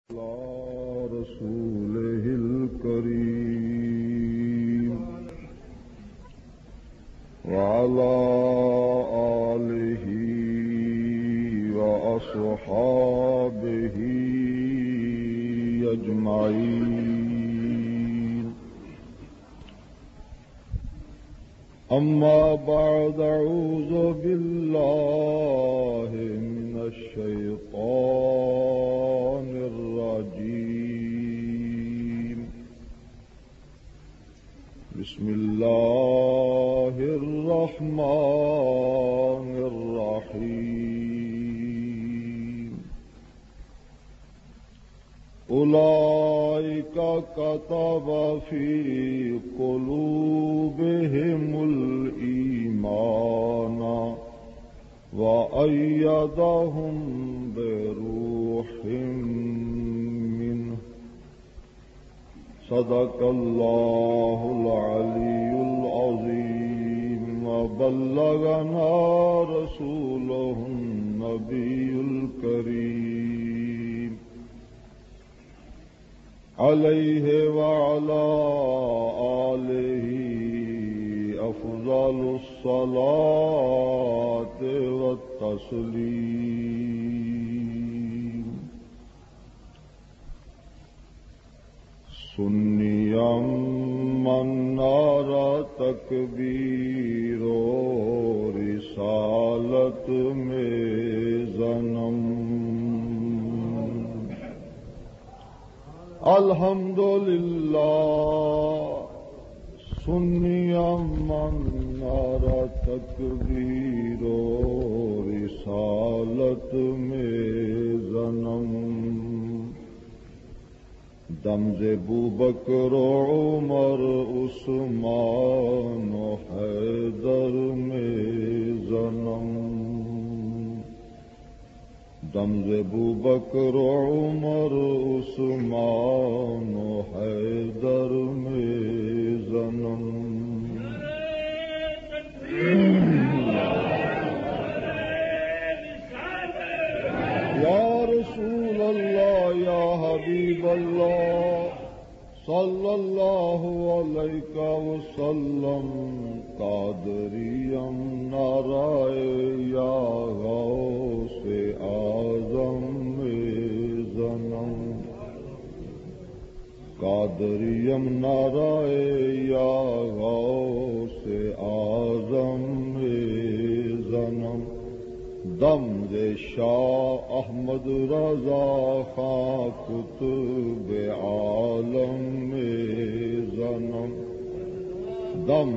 على رسوله الكريم وعلى آله وأصحابه أجمعين. أما بعد، أعوذ بالله من الشيطان الرجيم. بسم الله الرحمن الرحيم. أولئك كتب في قلوبهم الإيمان وأيدهم بروح منه. صدق الله العلي العظيم. وبلغنا رسوله النبي الكريم عليه وعلى آله أفضل الصلاة والتسليم. سنيا من نار تکبیر و رسالت میں ظنم. الحمدللہ سنیا من نار تکبیر و رسالت میں ظنم. دمز بوبکر و عمر عثمان و حیدر میں ظنم. دمز بوبکر و عمر عثمان و حیدر میں ظنم. یا رسول اللہ یا حبیب اللہ صلی اللہ علیہ وسلم. قادریم نعرہ یا غوث اعظم میں ظنم. قادریم نعرہ یا غوث اعظم میں ظنم. دم شاہ احمد رضا خاں قطب عالم میں ظنم. دم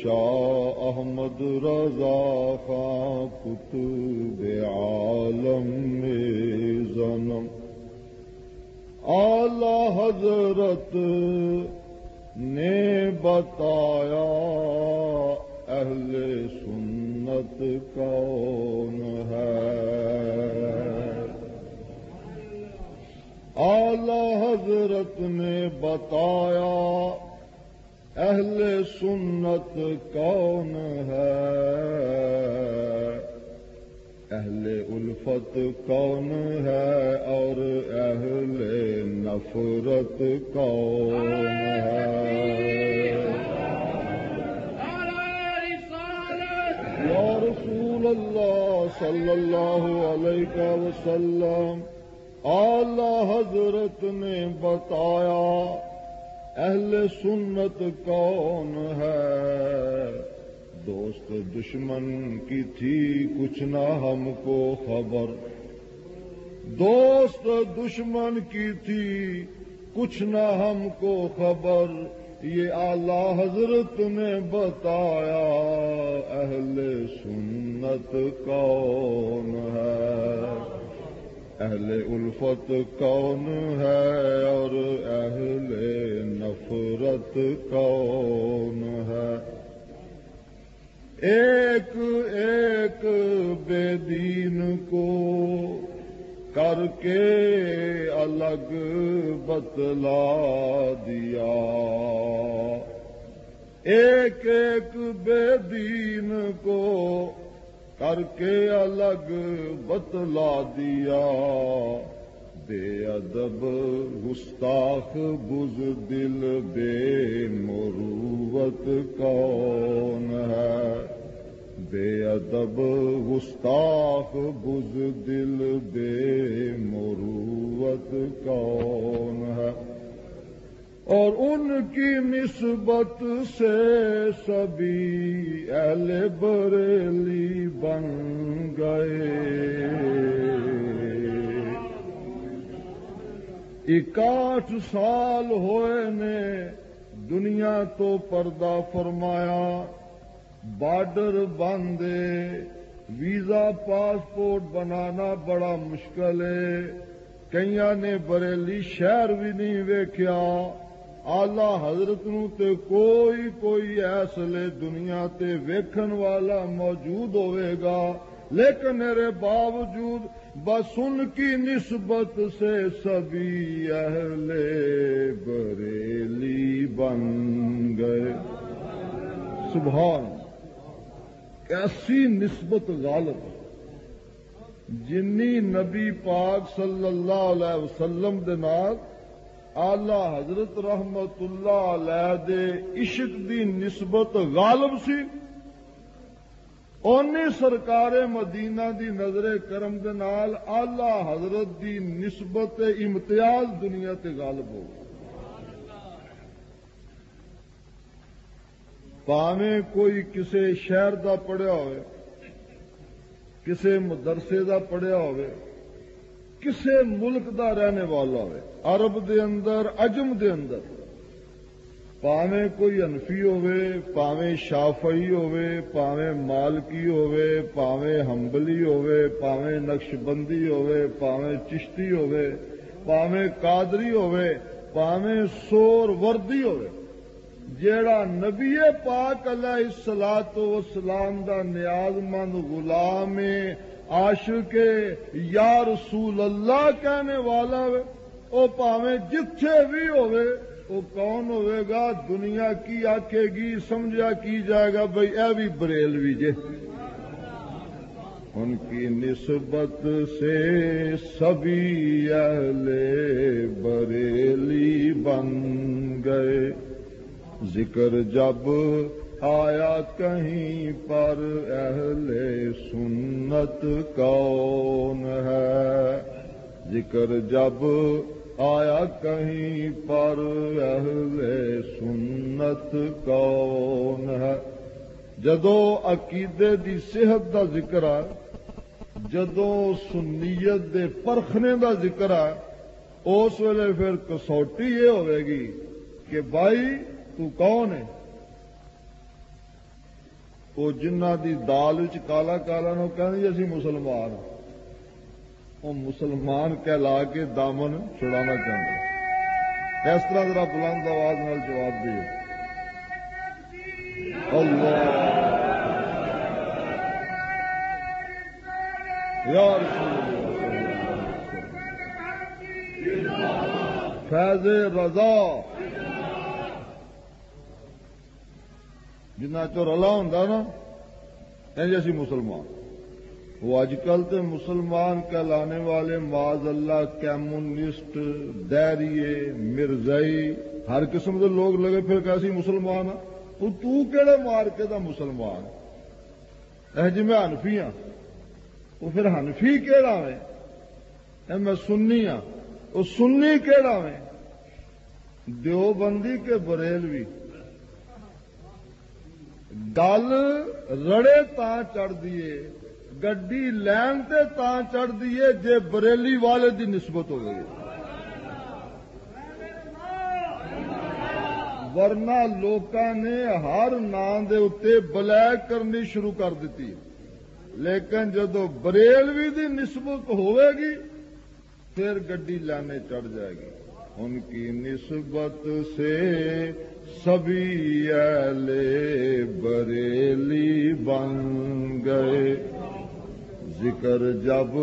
شاہ احمد رضا خاں قطب عالم میں ظنم. اعلی حضرت نے بتایا اہل سنت کون ہے. اعلی حضرت نے بتایا اہل سنت کون ہے. اہل الفت کون ہے اور اہل نفرت کون ہے. یا رسول اللہ صلی اللہ علیہ وسلم. اعلی حضرت نے بتایا اہل سنت کون ہے. دوست دشمن کی تھی کچھ نہ ہم کو خبر. دوست دشمن کی تھی کچھ نہ ہم کو خبر. یہ اعلی حضرت نے بتایا اہل سنت کون ہے. اہل الفت کون ہے اور اہل نفرت کون ہے. ایک ایک بے دین کو کر کے الگ بتلا دیا. ایک ایک بے دین کو کر کے الگ بتلا دیا، بے ادب گستاخ بزدل بے مروت کون ہے؟ بے ادب گستاخ بزدل بے مروت کون ہے؟ اور ان کی نسبت سے سبھی اہل بریلی بن گئے۔ 61 سال ہوئے نے دنیا تو پردہ فرمایا، بارڈر باندھے، ویزا پاسپورٹ بنانا بڑا مشکل ہے، کئیاں نے بریلی شہر بھی نہیں ویکھیا، آلہ حضرت نو تے کوئی ایسلے دنیا تے ویکھن والا موجود ہوئے گا، لیکن میرے باوجود بس ان کی نسبت سے سبھی اہل بریلی بن گئے۔ سبحان، کیسی نسبت غالب، جنی نبی پاک صلی اللہ علیہ وسلم دے نال آلہ حضرت رحمت اللہ علیہ دے عشق دی نسبت غالب سی، اونی سرکار مدینہ دی نظر کرم دے نال آلہ حضرت دی نسبت امتیاز دنیا تے غالب ہو گئی۔ پاویں کوئی کسے شہر دا پڑھیا ہوئے، کسے مدرسے دا پڑھیا ہوئے، کسے ملک دا رہنے والا ہوئے، عرب دے اندر عجم دے اندر، پاویں کوئی حنفی ہوئے، پاویں شافعی ہوئے، پاویں مالکی ہوئے، پاویں حنبلی ہوئے، پاویں نقشبندی ہوئے، پاویں چشتی ہوئے، پاویں قادری ہوئے، پاویں سور وردی ہوئے، جیڑا نبی پاک علیہ الصلوۃ والسلام دا نیاز مند غلام عاشق یا رسول اللہ کہنے والا ہوئے، او پاویں جتھے بھی ہوئے، وہ کون ہوئے گا؟ دنیا کی آکھے گی، سمجھا کی جائے گا بھئی اے بھی بریلوی جے۔ ان کی نسبت سے سبھی اہل بریلی بن گئے۔ ذکر جب آیا کہیں پر اہل سنت کون ہے؟ ذکر جب آیا کہیں پر اہل سنت کون ہے؟ جدو عقیدے دی صحت دا ذکر ہے، جدو سنیت دے پرکھنے دا ذکر ہے، اس ویلے پھر کسوٹی یہ ہوئے گی کہ بھائی تو کون ہے؟ وہ جنہ دی دال وچ کالا کالا نو کہندے اسی مسلمان، وہ مسلمان کہلا کے دامن چھڑانا چاہتے۔ اس طرح ذرا بلند آواز نال جواب دیو۔ اللہ یا رسول اللہ، فیض رضا جنہ چو رلا ہوں نا اسی مسلمان۔ وہ اج کل تے مسلمان کہلانے والے معاذ اللہ کمیونسٹ، دہریے، مرزائی، ہر قسم کے لوگ لگے پھر کیسی مسلمان آ؟ تو کہڑے مارکے دا مسلمان جی میں حنفی ہاں، وہ پھر حنفی کہڑا میں؟ میں سنی ہاں، وہ سنی کہڑا میں؟ دیوبندی کے بریلوی؟ گل رڑے تاں چڑھ دیے، گڈی لین تے تاں چڑھ دیے جے بریلی والے دی نسبت ہو گئی، ورنہ لوکاں نے ہر نام دے اتے بلیک کرنی شروع کر دیتی، لیکن جدو بریلوی دی نسبت ہوئے گی پھر گڈی لانے چڑھ جائے گی۔ ان کی نسبت سے سبھی اہل بریلی بن گئے۔ ذکر جب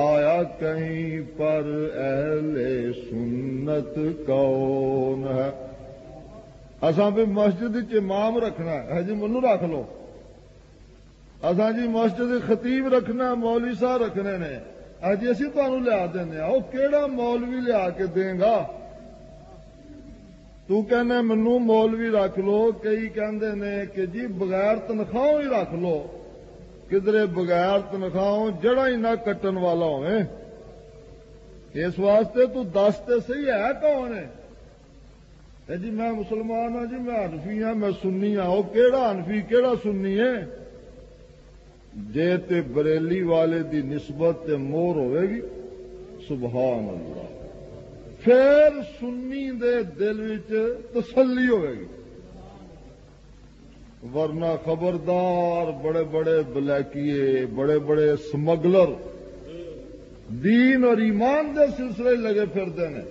آیا کہیں پر اہل سنت کون ہے؟ اساں بھی مسجد امام رکھنا ہے جی، منو رکھ لو۔ اساں جی مسجد خطیب رکھنا، مولوی صاحب رکھنے نے، اج اسی تمہیں لیا دینا، وہ کہڑا مولوی لیا کے دیں گا؟ تو کہنا منو مولوی رکھ لو، کئی کہندے نے کہ جی بغیر تنخواہوں ہی رکھ لو، کدھرے بغیر تنخواہوں جڑا ہی نہ کٹن والا ہوئے۔ اس واسطے تو دس تے صحیح ہے کون ہے؟ جی میں مسلمان ہوں، جی میں حنفی ہوں، میں سنی ہوں۔ وہ کیڑا حنفی کیڑا سنی ہے؟ جے تے بریلی والے دی نسبت تے مور ہوئے گی، سبحان اللہ، پھر سنی دے دل وچ تسلی ہوئے گی، ورنہ خبردار بڑے بڑے بلیکیے، بڑے بڑے سمگلر دین اور ایمان دے سلسلے لگے پھرتے ہیں۔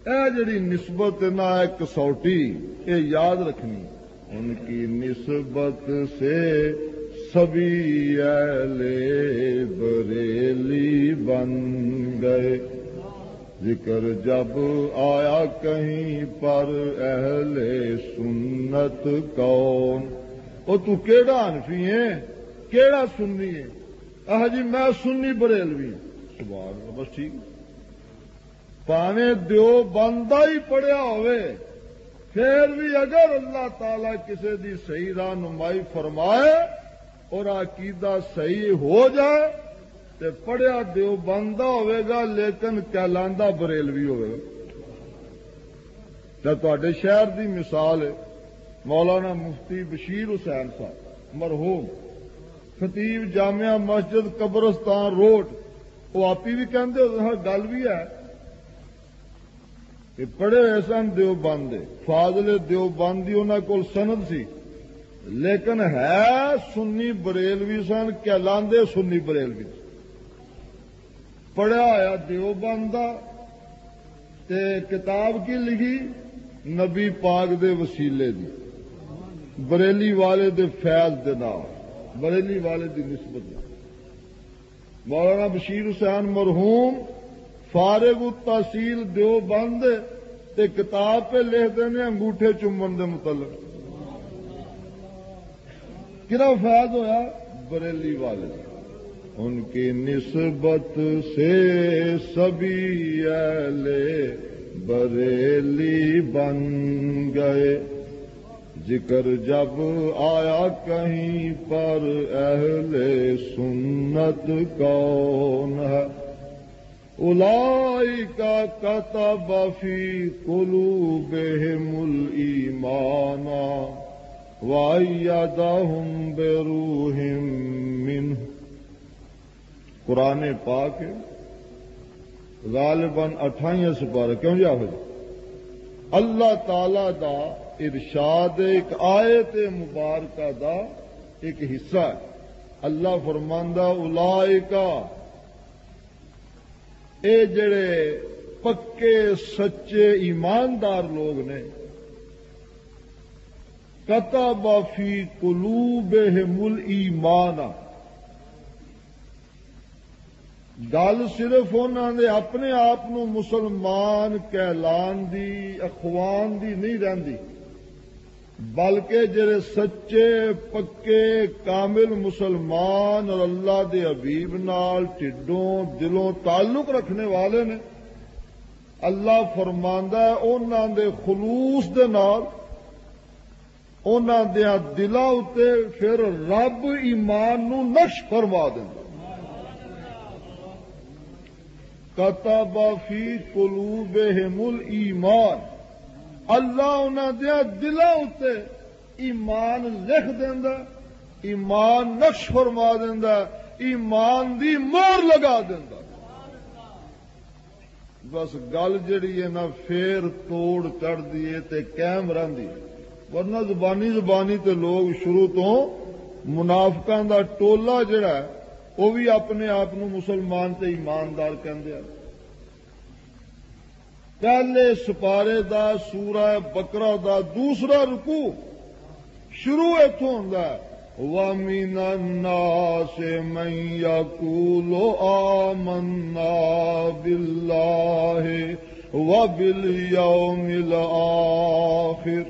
اے جڑی نسبت نہ ہے کسوٹی، یہ یاد رکھنی، ان کی نسبت سے سبھی اہل بریلی بن گئے، ذکر جب آیا کہیں پر اہل سنت کون؟ او تو کیڑا حنفی ہے، کیڑا سنی ہے؟ جی میں سنی بریلوی ہوں۔ سبحان اللہ، بس ٹھیک، پاویں دیو بندہ ہی پڑھیا ہوئے، پھر بھی اگر اللہ تعالی کسی دی صحیح رہنمائی فرمائے اور عقیدہ صحیح ہو جائے تو پڑھیا دیو بندہ ہوئے گا لیکن کہلاندہ بریلوی ہوئے گا۔ تواڈے شہر دی مثال ہے، مولانا مفتی بشیر حسین صاحب مرحوم، خطیب جامعہ مسجد قبرستان روڈ، وہ آپ ہی بھی کہندے ہو، گل بھی ہے کہ پڑھے ہوئے سن دیوبند، فاضل دیوبندی انہاں کول سند سی، لیکن ہے سنی بریلوی سن، کہلاندے سنی بریلوی، پڑھیا ہوا دیوبند تے کتاب کی لکھی نبی پاک دے وسیلے دی، بریلی والے دے فیض دے نال، بریلی والے دی نسبت دی۔ مولانا بشیر حسین مرحوم فارغ التحصیل دیوبند تے کتاب پہ لکھ دینے انگوٹھے چومن دے متعلق، کہڑا فیض ہویا؟ بریلی والے، ان کی نسبت سے سبھی اہل بریلی بن گئے، ذکر جب آیا کہیں پر اہل سنت کون ہے؟ اولئک کتب فی قلوبہم الایمان وأیدہم بروح منہ۔ قرآن پاک غالباً 28 سپارہ، کیوں جا ہوئی اللہ تعالی دا ارشاد ایک آیت مبارکہ دا ایک حصہ ہے۔ اللہ فرماندہ اولائکا، اے جڑے پکے سچے ایماندار لوگ نے، کتب فی قلوبہم الایمان، گل صرف انہوں نے اپنے آپ مسلمان کہلان دی اخوان دی نہیں رہندی، بلکہ جڑے سچے پکے کامل مسلمان اور اللہ دے حبیب نال ٹھڈوں دلوں تعلق رکھنے والے نے، اللہ فرماندا ہے انہاں دے خلوص دے نال انہاں دے دلاں اتے پھر رب ایمان نو نقش فرما دیندا۔ کتب فی قلوبہم الایمان، اللہ انہاں دے دلاں اتے ایمان لکھ دیندا، ایمان نقش فرما دیندا، ایمان دی مہر لگا دیندا۔ بس گل جڑی ہے نا پھر توڑ کر دیے تے قائم رہندی، ورنہ زبانی تے لوگ شروع تو منافقاں دا ٹولا جڑا ہے وہ بھی اپنے آپ مسلمان تے ایماندار کہندے ہیں۔ پہلے سپارے دا سورہ بقرہ دا دوسرا رکوع شروع اتوں ہوندا ہے، وَمِنَ النَّاسِ مَن يَقُولُ آمَنَّا بِاللَّهِ وَبِالْيَوْمِ الْآخِرِ،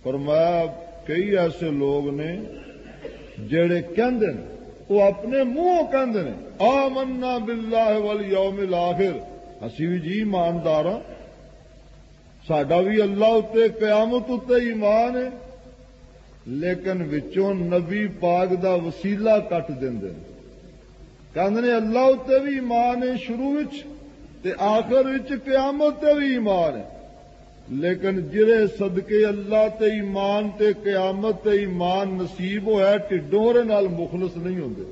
فرمایا کئی ایسے لوگ نے جڑے کہندے ہیں وہ اپنے منہ کہندے نے آمنا باللہ والیوم الآخر، اسی بھی جی ایماندار ہاں، ساڈا بھی اللہ اتے قیامت اتے ایمان ہے، لیکن وچوں نبی پاک دا وسیلہ کٹ دیندے نے، کہندے نے اللہ اتے بھی ایمان ہے شروع وچ تے آخر وچ قیامت تے بھی ایمان ہے، لیکن جڑے صدقے اللہ تے ایمان تے قیامت تے ایمان نصیب ہویا ٹھڈوں دے نال مخلص نہیں ہوندے۔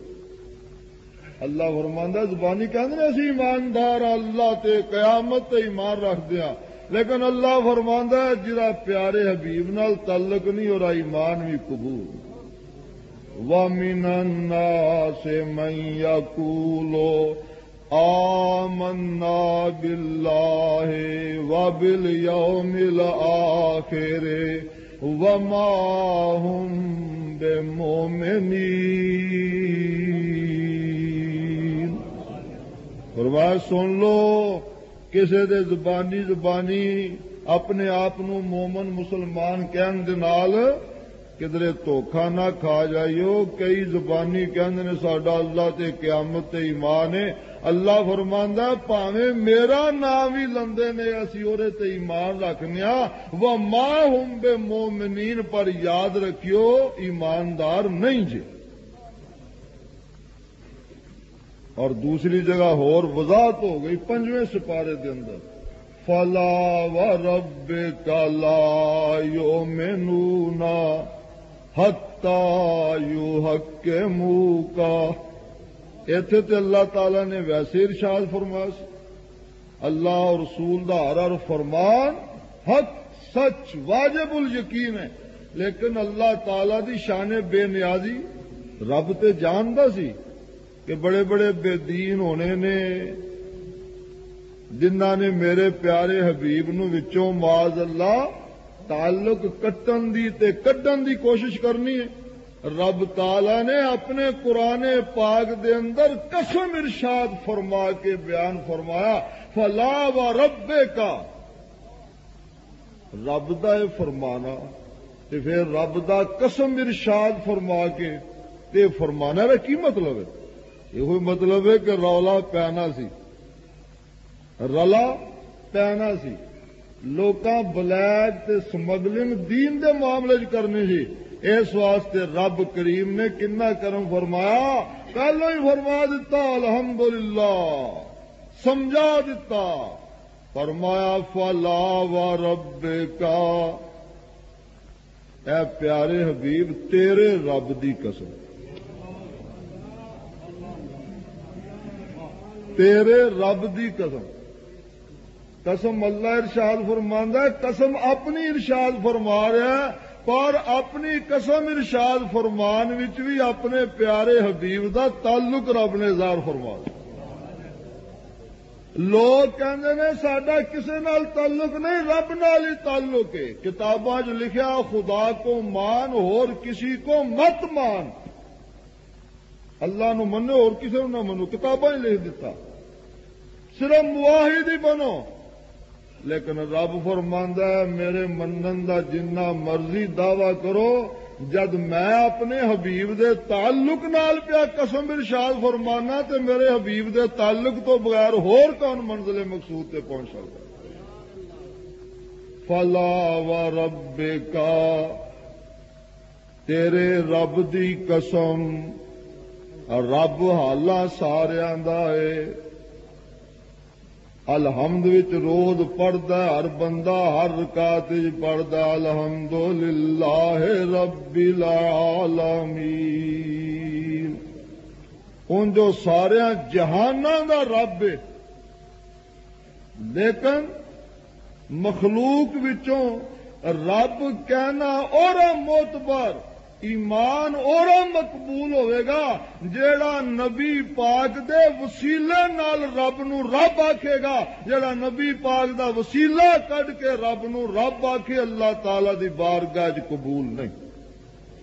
اللہ فرماندا زبانی کہندے نے اسی ایماندار اللہ تے قیامت تے ایمان رکھدے ہاں، لیکن اللہ فرماندا ہے جڑا پیارے حبیب نال تعلق نہیں ہو رہا ایمان بھی قبول۔ وَمِنَ النَّاسِ مَن يَقُولُ آمنا باللہ وبالیوم الآخر وما هم بمؤمنین۔ فرمایا سن لو کسے دے زبانی اپنے آپ مومن مسلمان کہن دے نال کدھرے دھوکھا نہ کھا جائیو، کئی زبانی کہندے نے ساڈا اللہ تے قیامت تے ایمان ہے، اللہ فرماندا پاویں میرا نام ہی لندے نے اسی اورے تے ایمان رکھنے ہاں، وما ہم بمؤمنین، پر یاد رکھیو ایماندار نہیں جے۔ اور دوسری جگہ اور وضاحت ہو گئی 5ویں سپارے دے اندر فلا وربک لا یؤمنون حتی یحکموک، ایتھے تے اللہ تعالی نے ویسے ارشاد فرمایا سی، اللہ اور رسول دا ہر فرمان حق سچ واجب الیقین ہے، لیکن اللہ تعالی دی شان بے نیازی رب تے جاندا سی کہ بڑے بڑے بے دین ہونے نے جنہاں نے میرے پیارے حبیب نو وچوں معاذ اللہ تعلق کٹن دی تے کڈن دی کوشش کرنی ہے۔ رب تعالی نے اپنے قرآن پاک دے اندر قسم ارشاد فرما کے بیان فرمایا فلا وربک، رب دا اے فرمانا تے پھر رب دا قسم ارشاد فرما کے تے فرمانا دا کی مطلب ہے؟ یہ مطلب ہے کہ رولا پینا سی، رلا پینا سی، لوکاں بلیک تے سمگلنگ دین دے معاملے کرنی سی، اس واسطے رب کریم نے کنا کرم فرمایا، پہلو ہی فرما دیتا الحمدللہ، سمجھا دیتا، فرمایا فلا وربک، اے پیارے حبیب تیرے رب دی قسم، تیرے رب دی قسم، قسم اللہ ارشاد فرماندا ہے، قسم اپنی ارشاد فرما رہا ہے، پر اپنی قسم ارشاد فرمان وچ بھی اپنے پیارے حبیب دا تعلق رب نے ظاہر فرما دیا۔ لوگ کہندے نے ساڈا کسے نال تعلق نہیں، رب نال ہی تعلق ہے، کتاباں وچ لکھیا خدا کو مان اور کسی کو مت مان، اللہ نو منو اور کسی نو نہ منو، کتاباں لکھ دیتا، صرف موحد ہی بنو، لیکن رب فرماندا ہے میرے منن دا جنہ مرضی دعویٰ کرو، جد میں اپنے حبیب دے تعلق نال پیا قسم ارشاد فرمانا تے میرے حبیب دے تعلق تو بغیر ہور کون منزل مقصود تے پہنچ سکتا؟ فلا وربک، تیرے رب دی قسم، رب حالاں ساریاں دا ہے، الحمد وچ روز پڑھدا ہر بندہ، ہر رکعت وچ پڑھدا الحمدللہ رب العالمین، ان جو سارے جہاناں دا رب ہے، لیکن مخلوق وچوں رب کہنا اور معتبر ایمان اور مقبول ہوئے گا جیڑا نبی پاک دے وسیلے نال رب نو رب آکھے گا، جیڑا نبی پاک دا وسیلہ کڈ کے رب نو رب آکھے اللہ تعالی دی بارگاہ وچ قبول نہیں۔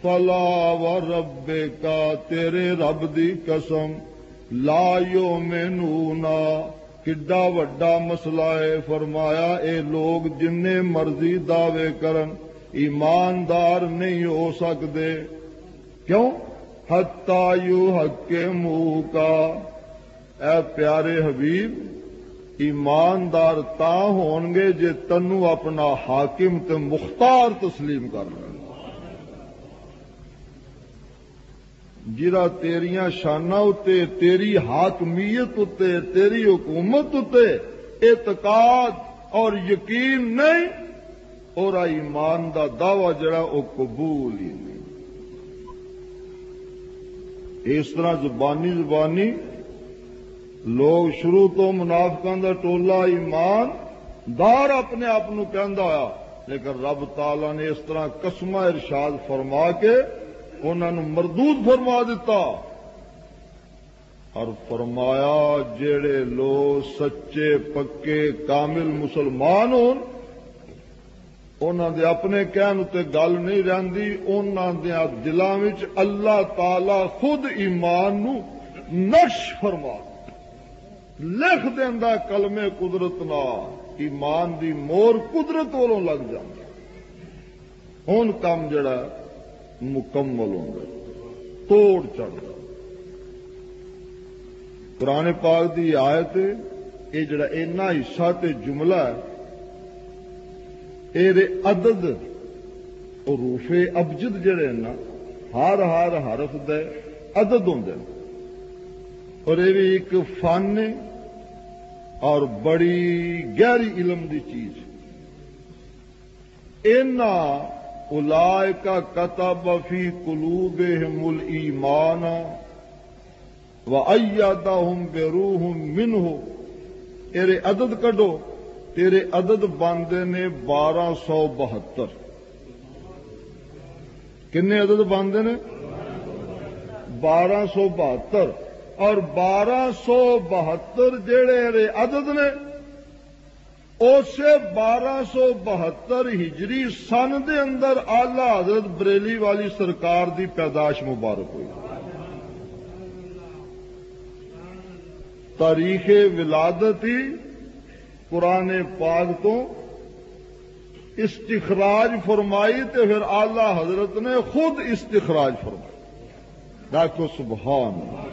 فلا وربک، تیرے رب دی قسم، لا یؤمنون، کڈا وڈا مسئلہ ہے، فرمایا اے لوگ جنے مرضی دعوے کرن ایماندار نہیں ہو سکتے، کیوں حتی یحکموک، اے پیارے حبیب ایماندار تاں ہون گے جے تنو اپنا حاکم تے مختار تسلیم کر لیں، جرا تیریاں شاناں اتے، تیری حاکمیت اتے، تیری حکومت اتے اعتقاد اور یقین نہیں، اور ایمان دا دعوی جڑا او قبول ہی نہیں۔ اس طرح زبانی لوگ شروع تو منافقاں دا ٹولا ایمان دار اپنے آپ کہندا ہویا، لیکن رب تعالی نے اس طرح قسمہ ارشاد فرما کے انہاں نوں مردود فرما دیتا، اور فرمایا جڑے لوگ سچے پکے کامل مسلمان ہون، انہاں دے اپنے کہن تے گل نہیں رہندی، انہاں دے دلاں وچ اللہ تعالی خود ایمان نو نقش فرما لکھ دیندا، کلمے قدرت نال ایمان دی مور قدرت والوں لگ جاندی، ہن کام جڑا مکمل ہوندا، توڑ چڑھدا۔ قرآن پاک دی آیت یہ جڑا اینا حصہ تے جملہ ہے، اے عدد حروف ابجد جڑے نا ہر حرف دے عدد ہوندے، اور یہ بھی ایک فن اور بڑی گہری علم دی چیز۔ اینا اولئک کتب فی قلوبہم الایمان وَأَيَّدَهُمْ بِرُوحٍ مِّنْهُ، تیرے عدد کڈو، تیرے عدد باندے نے 1272۔ کنے عدد باندے نے 1272، اور 1272 جڑے عدد نے اسے 1272 ہجری سن دے اندر آلہ حضرت بریلی والی سرکار دی پیدائش مبارک ہوئی۔ تاریخ ولادت ہی قرآن پاک تو استخراج فرمائی، تے پھر آلہ حضرت نے خود استخراج فرمائی۔ دیکھو سبحان اللہ۔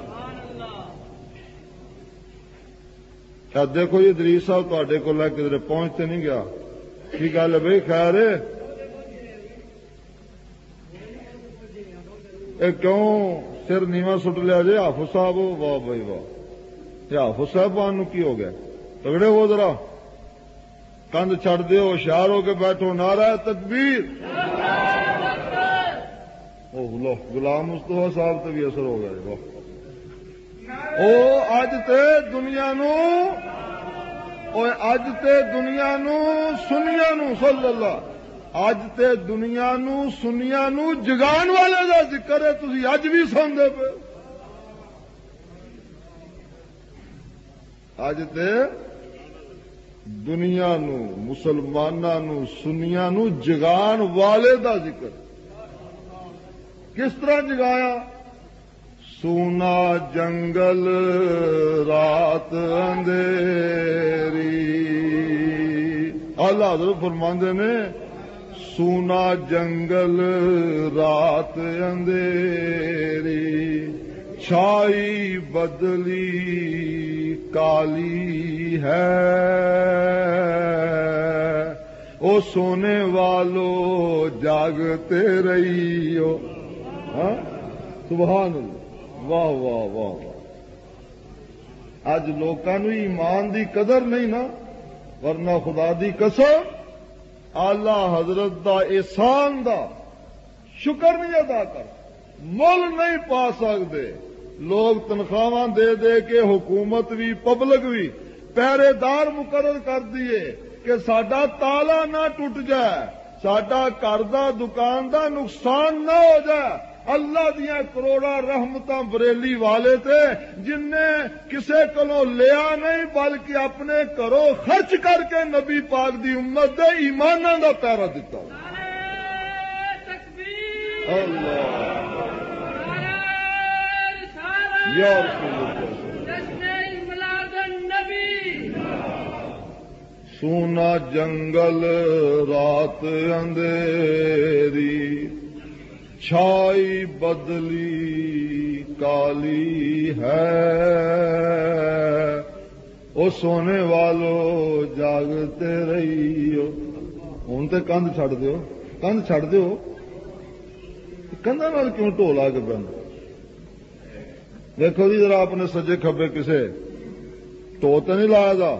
کیا دیکھو یہ دریس صاحب تے کو لے کدھر پہنچتے نہیں گیا، کی گل ہے بھائی؟ خیر ہے کیوں سر نیواں سٹ لیا جی حافظ صاحب؟ واہ بھائی واہ، حافظ صاحبان کی ہو گیا؟ تگڑے ہو ذرا، کندھ چھڑ دے، ہوشیار ہو کے بیٹھو، نعرہ تکبیر۔ لو غلام مصطفیٰ صاحب تے بھی اثر ہو گیا۔ او اج تے دنیا نو سنیا نو صلی اللہ، اج تے دنیا نو سنیا نو جگان والے دا ذکر ہے، تسی اج بھی سنتے پے۔ اج تے دنیا نو مسلماناں نو سنیاں نو جگان والے دا ذکر۔ کس طرح جگایا؟ سونا جنگل رات اندھیری، اللہ حضرت فرماندے نے سونا جنگل رات اندھیری، چھائی بدلی کالی ہے، او سونے والو جاگتے رہیو۔ سبحان اللہ، واہ واہ واہ واہ۔ اج لوکاں نوں ایمان دی قدر نہیں نا، ورنہ خدا دی قسم آلہ حضرت دا احسان دا شکر نہیں ادا کر، مول نہیں پا سکتے۔ لوگ تنخواہ دے دے کے حکومت بھی پبلک بھی پہرے دار مقرر کر دیے کہ ساڈا تالا نہ ٹوٹ جائے، ساڈا گھر دا دکان دا نقصان نہ ہو جائے۔ اللہ دیاں کروڑا رحمتاں بریلی والے تے جن نے کسے کولوں لیا نہیں بلکہ اپنے گھروں خرچ کر کے نبی پاک دی امت دے ایماناں دا پہرا دتا۔ اللہ یا رسول اللہ، سونا جنگل رات اندھیری، چھائی بدلی کالی ہے، او سونے والو جاگتے رہیو۔ ہوں تو کندھ چھڈ دیو، کندھ چھڈ دیو، کندھاں نال کیوں ڈھول آ کے بند؟ دیکھو جی ذرا اپنے سجے کھبے کسے ٹو تو نہیں لایا دا،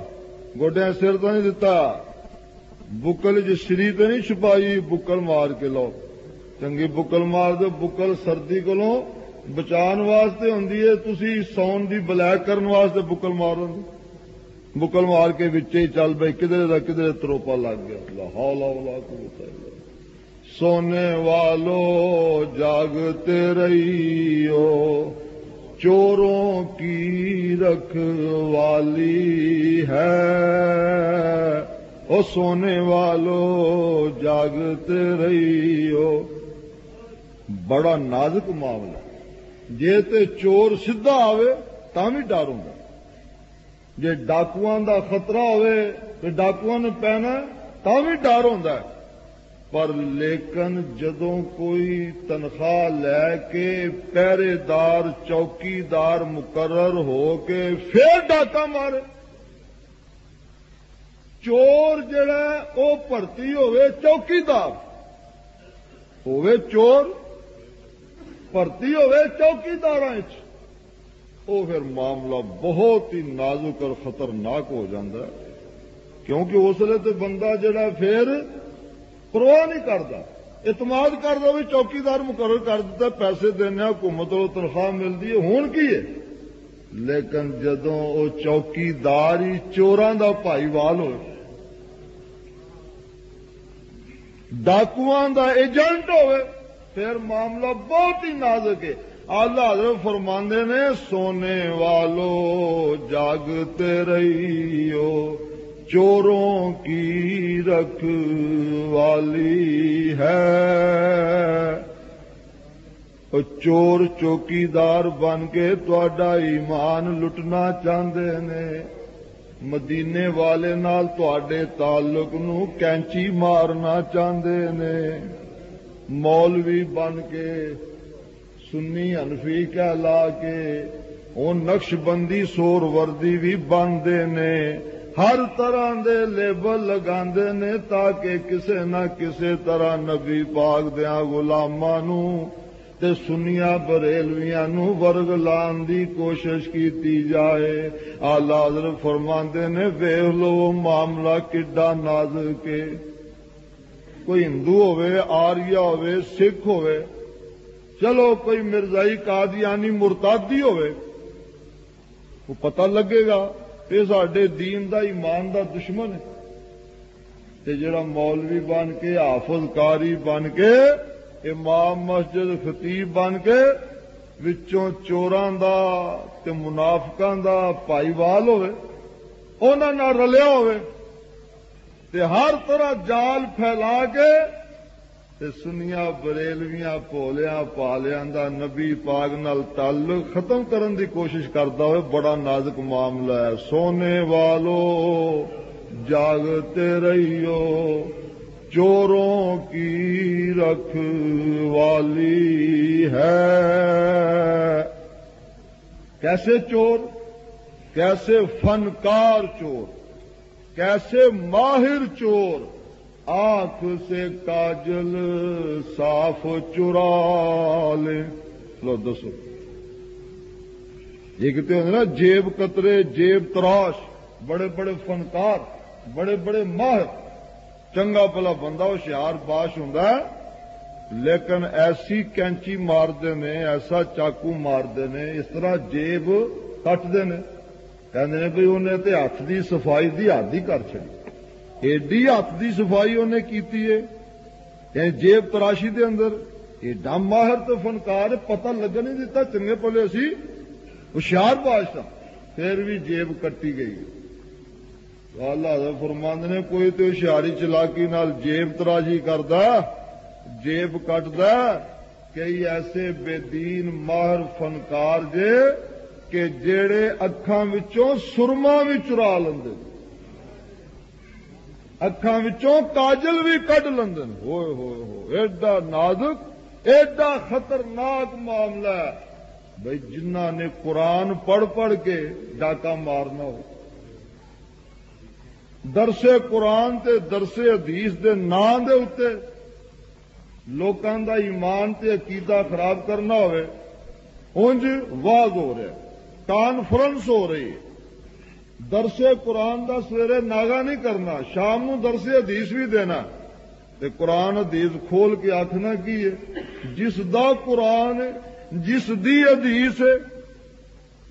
گوڈیا سر تو نہیں دتا، بکل جی شری تو نہیں چھپائی بکل مار کے لو، چنگی بکل مار دو۔ بکل سردی کولوں بچان واسطے ہوندی ہے، تسی سون دی بلیک کرن واسطے بکل مارو، بکل مار کے وچے ہی چل بھائی کدھر دا کدھر تروپا لگ گیا۔ لا حول ولا قوت الا باللہ۔ سونے والو جاگتے رہیو، چوروں کی رکھوالی ہے، او سونے والو جاگتے رہیو۔ بڑا نازک معاملہ، جے تے چور سیدھا آوے تاں بھی ڈر ہوندا، جے ڈاکواں دا خطرہ ہوئے تے ڈاکواں نے پینا تاں بھی ڈر ہوندا ہے، پر لیکن جدوں کوئی تنخواہ لے کے پہرے دار چوکیدار مقرر ہو کے پھر ڈاکہ مارے، چور جڑا او بھرتی ہوئے چوکیدار ہوئے، چور بھرتی ہوئے چوکیداراں وچ، او پھر معاملہ بہت ہی نازک اور خطرناک ہو جاتا ہے، کیونکہ اس لیے تو بندہ جڑا پھر پرواہ نہیں کرتا، اعتماد کرتا بھی چوکیدار مقرر کر دیتا، پیسے دینے حکومت کو تنخواہ ملتی ہے، ہون کی ہے؟ لیکن جدوں او چوکیدار ہی چوراں دا بھائی وال ہوئے، ڈاکواں دا ایجنٹ ہوئے، پھر معاملہ بہت ہی نازک ہے۔ اعلی حضرت فرماندے نے سونے والو جاگتے رہیو، چوروں کی رکھوالی ہے، اور چور چوکیدار بن کے تہاڈا ایمان لٹنا چاہندے نے، مدینے والے نال تہاڈے تعلق نو کینچی مارنا چاہندے نے، مولوی بن کے سنی حنفی کہلا کے وہ نقش بندی سور وردی بھی بنتے نے، ہر طرح دے لیبل لگاندے نے تاکہ کسے نہ کسے طرح نبی پاک دیاں غلاماں نو تے سنیاں بریلویاں نو ورگ لان دی کوشش کیتی جائے۔ اعلی حضرت فرماندے نے ویکھ لو معاملہ کڈا نازک ہے، کوئی ہندو ہوئے، آریہ ہوئے، سکھ ہوئے، چلو کوئی مرزائی قادیانی مرتادی ہوئے، وہ پتہ لگے گا یہ ساڈے دین دا ایمان دا دشمن ہے، تے جڑا مولوی بن کے حافظ قاری بن کے امام مسجد خطیب بن کے وچوں چوراں دا تے منافقاں دا بھائی وال ہوئے، انہاں نال رلیا ہوئے تے ہر طرح جال پھیلا کے تے سنیاں بریلویاں پولیاں پالیاں دا نبی پاک نال تعلق ختم کرن دی کوشش کردا ہوئے، بڑا نازک معاملہ ہے۔ سونے والو جاگتے رہیو، چوروں کی رکھوالی ہے۔ کیسے چور؟ کیسے فنکار چور، کیسے ماہر چور، آنکھ سے کاجل صاف چرا لے۔ لو دسو یہ کہتے ہیں نا جیب قطرے جیب تراش، بڑے بڑے فنکار، بڑے بڑے ماہر، چنگا بھلا بندہ ہوشیار باش ہوندا ہے، لیکن ایسی کینچی ماردے نے، ایسا چاقو ماردے نے، اس طرح جیب کٹدے نے، کہندے نے بھئی انہیں تے ہاتھ دی صفائی دی حد ہی کر چھڑی، ایڈی ہاتھ دی صفائی انہیں کیتی ہے، یعنی جیب تراشی دے اندر ایڈا ماہر تے فنکار پتہ لگن نہیں دیتا، چنگے پلے اسی ہوشیار بادشاہ، پھر بھی جیب کٹی گئی۔ اللہ حضرت فرماندے نے کوئی تے ہوشیاری چلاکی نال جیب تراشی کردا، جیب کٹدا، کئی ایسے بے دین ماہر فنکار جے کہ جیڑے اکھاں وچوں سرما بھی چرا لیندے، اکھاں وچوں کاجل بھی کڈ لیندے، ہوئے ہوئے ہوئے، ایڈا نازک ایڈا خطرناک معاملہ ہے بھائی جنہ نے قرآن پڑھ پڑھ کے ڈاکہ مارنا ہو، درس قرآن تے درس حدیث دے نام دے اتے لوکاں دا ایمان تے عقیدہ خراب کرنا ہوئے، اونج واز ہو رہا ہے، کانفرنس ہو رہی ہے، درس قرآن دا سویرے ناغا نہیں کرنا، شام نو درس حدیث بھی دینا تے قرآن حدیث کھول کے آکھنا کی ہے جس دا قرآن ہے، جس دی حدیث ہے،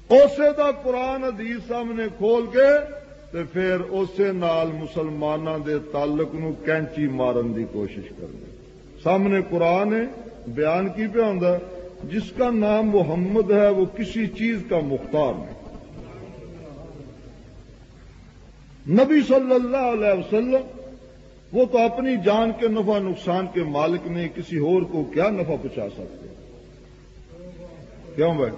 اسے دا قرآن حدیث سامنے کھول کے تے پھر اسے نال مسلماناں دے تعلق نو کینچی مارن دی کوشش کرنی۔ سامنے قرآن ہے، بیان کی پہ ہوندا ہے جس کا نام محمد ہے وہ کسی چیز کا مختار نہیں۔ نبی صلی اللہ علیہ وسلم وہ تو اپنی جان کے نفع نقصان کے مالک نے، کسی اور کو کیا نفع پہنچا سکتے؟ کیوں بھائی؟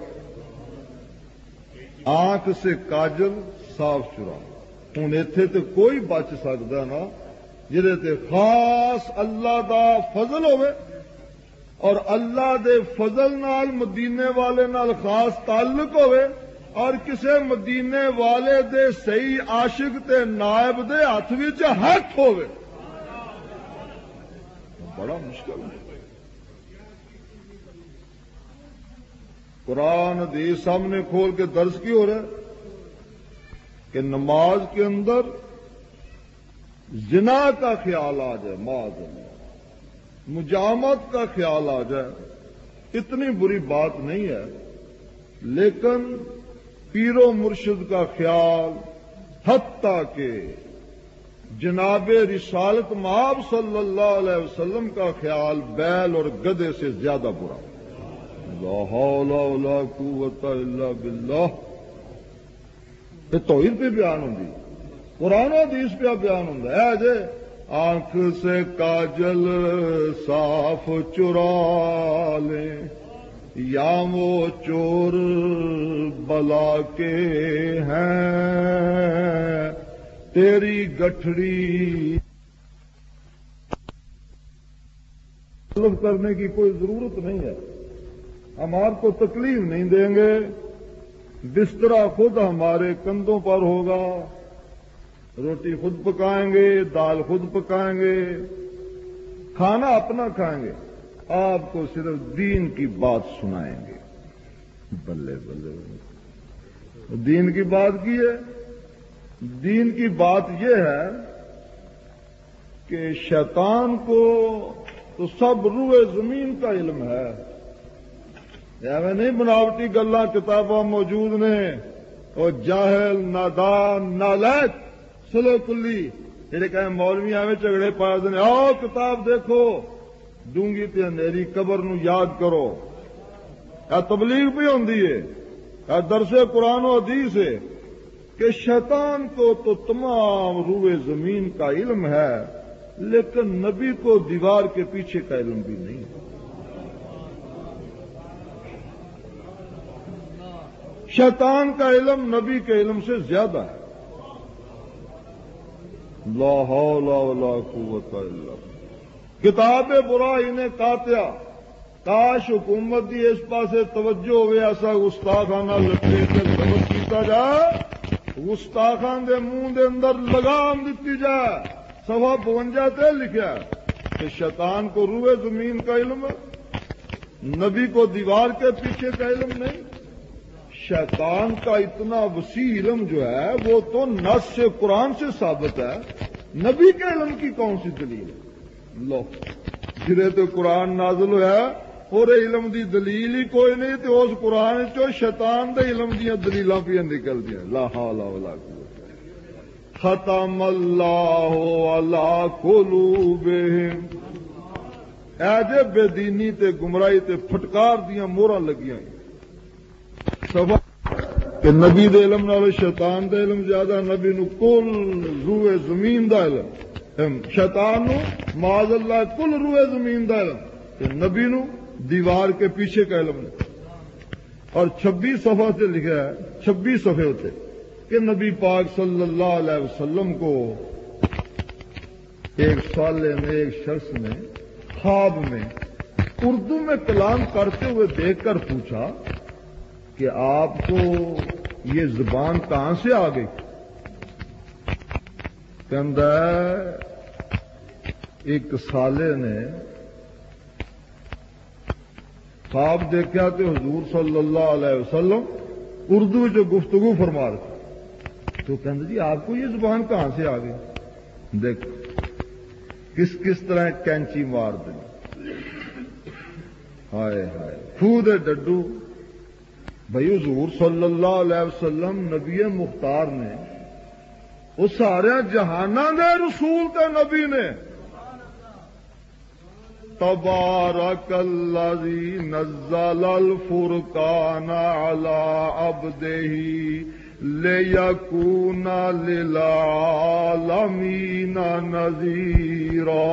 آنکھ سے کاجل صاف چرا، ہوں ایتھے تے کوئی بچ سکتا نا جہے تے خاص اللہ دا فضل ہوئے اور اللہ دے فضل نال مدینے والے نال خاص تعلق ہوئے اور کسے مدینے والے دے صحیح عاشق تے نائب دے ہاتھ وچ حق ہوئے، بڑا مشکل ہے۔ قرآن حدیث سامنے کھول کے درس کی ہو رہا ہے کہ نماز کے اندر زنا کا خیال آ جائے، معاذ اللہ، مجامت کا خیال آ جائے، اتنی بری بات نہیں ہے، لیکن پیر و مرشد کا خیال، حتیٰ کہ جناب رسالت مآب صلی اللہ علیہ وسلم کا خیال بیل اور گدھے سے زیادہ برا، لا حول ولا قوت الا باللہ۔ یہ توحید پہ بیان ہوں گی، قرآن و حدیث پہ بیان ہوں گا۔ جے آنکھ سے کاجل صاف چرا لیں یا وہ چور بلا کے ہیں، تیری گٹھڑی طلب کرنے کی کوئی ضرورت نہیں ہے، ہم آپ کو تکلیف نہیں دیں گے، بسترا خود ہمارے کندھوں پر ہوگا، روٹی خود پکائیں گے، دال خود پکائیں گے، کھانا اپنا کھائیں گے، آپ کو صرف دین کی بات سنائیں گے۔ بلے بلے بلے، دین کی بات کی ہے، دین کی بات یہ ہے کہ شیطان کو تو سب روئے زمین کا علم ہے، ایویں نہیں بناوٹی گلاں کتاباں موجود نے، اور جاہل نادان نالائق سلو کلی جڑے کہیں مولوی ایویں جھگڑے پا دے، آؤ کتاب دیکھو، ڈونگی تے اندھیری قبر نو یاد کرو، یا تبلیغ بھی ہوندی ہے، یا درس قرآن و حدیث ہے کہ شیطان کو تو تمام روئے زمین کا علم ہے، لیکن نبی کو دیوار کے پیچھے کا علم بھی نہیں ہے۔ شیطان کا علم نبی کے علم سے زیادہ ہے۔ لا حول ولا قوت الا باللہ۔ کتاب برا انہیں قاطع، کاش حکومت دی اس پاسے توجہ ہوئے، ایسا گستاخانہ لٹے سے ضبط کیتا جائے، گستاخان دے منہ دے اندر لگام دیتی جائے۔ صفحہ 52 تے لکھا ہے کہ شیطان کو روئے زمین کا علم ہے، نبی کو دیوار کے پیچھے کا علم نہیں۔ شیطان کا اتنا وسیع علم جو ہے وہ تو نص سے قرآن سے ثابت ہے، نبی کے علم کی کون سی دلیل ہے؟ لو جرے تو قرآن نازل ہوا ہے اور علم دی دلیل ہی کوئی نہیں، تو اس قرآن چو شیطان دے علم دیا دلیلاں پہ نکل دیا۔ لا حول ولا قوت۔ ختم اللہ علی قلوبہم، اے جے بے دینی تے گمراہی تے پھٹکار دیاں موہراں لگیاں کہ نبی دے علم نال شیطان دے علم زیادہ، نبی نو کل روئے زمین دا علم، شیطان نو معاذ اللہ کل روئے زمین دا علم، کہ نبی نو دیوار کے پیچھے کا علم نہیں۔ اور 26 صفحہ سے لکھا ہے، 26 صفحے ہوتے کہ نبی پاک صلی اللہ علیہ وسلم کو ایک صالح نے، ایک شخص نے خواب میں اردو میں کلام کرتے ہوئے دیکھ کر پوچھا کہ آپ کو یہ زبان کہاں سے آ گئی؟ کہندا ہے ایک سالے نے خواب دیکھا کہ حضور صلی اللہ علیہ وسلم اردو جو گفتگو فرما رہے تھے، تو کہندا جی آپ کو یہ زبان کہاں سے آ گئی؟ دیکھ کس طرح کینچی مار دیں، ہائے ہائے خود ڈڈو بھائی حضور صلی اللہ علیہ وسلم نبی مختار نے وہ سارے جہاناں دے رسول تے نبی نے تبارک الذی نزل الفرقان علی عبدہ لیکون للعالمین نذیرا۔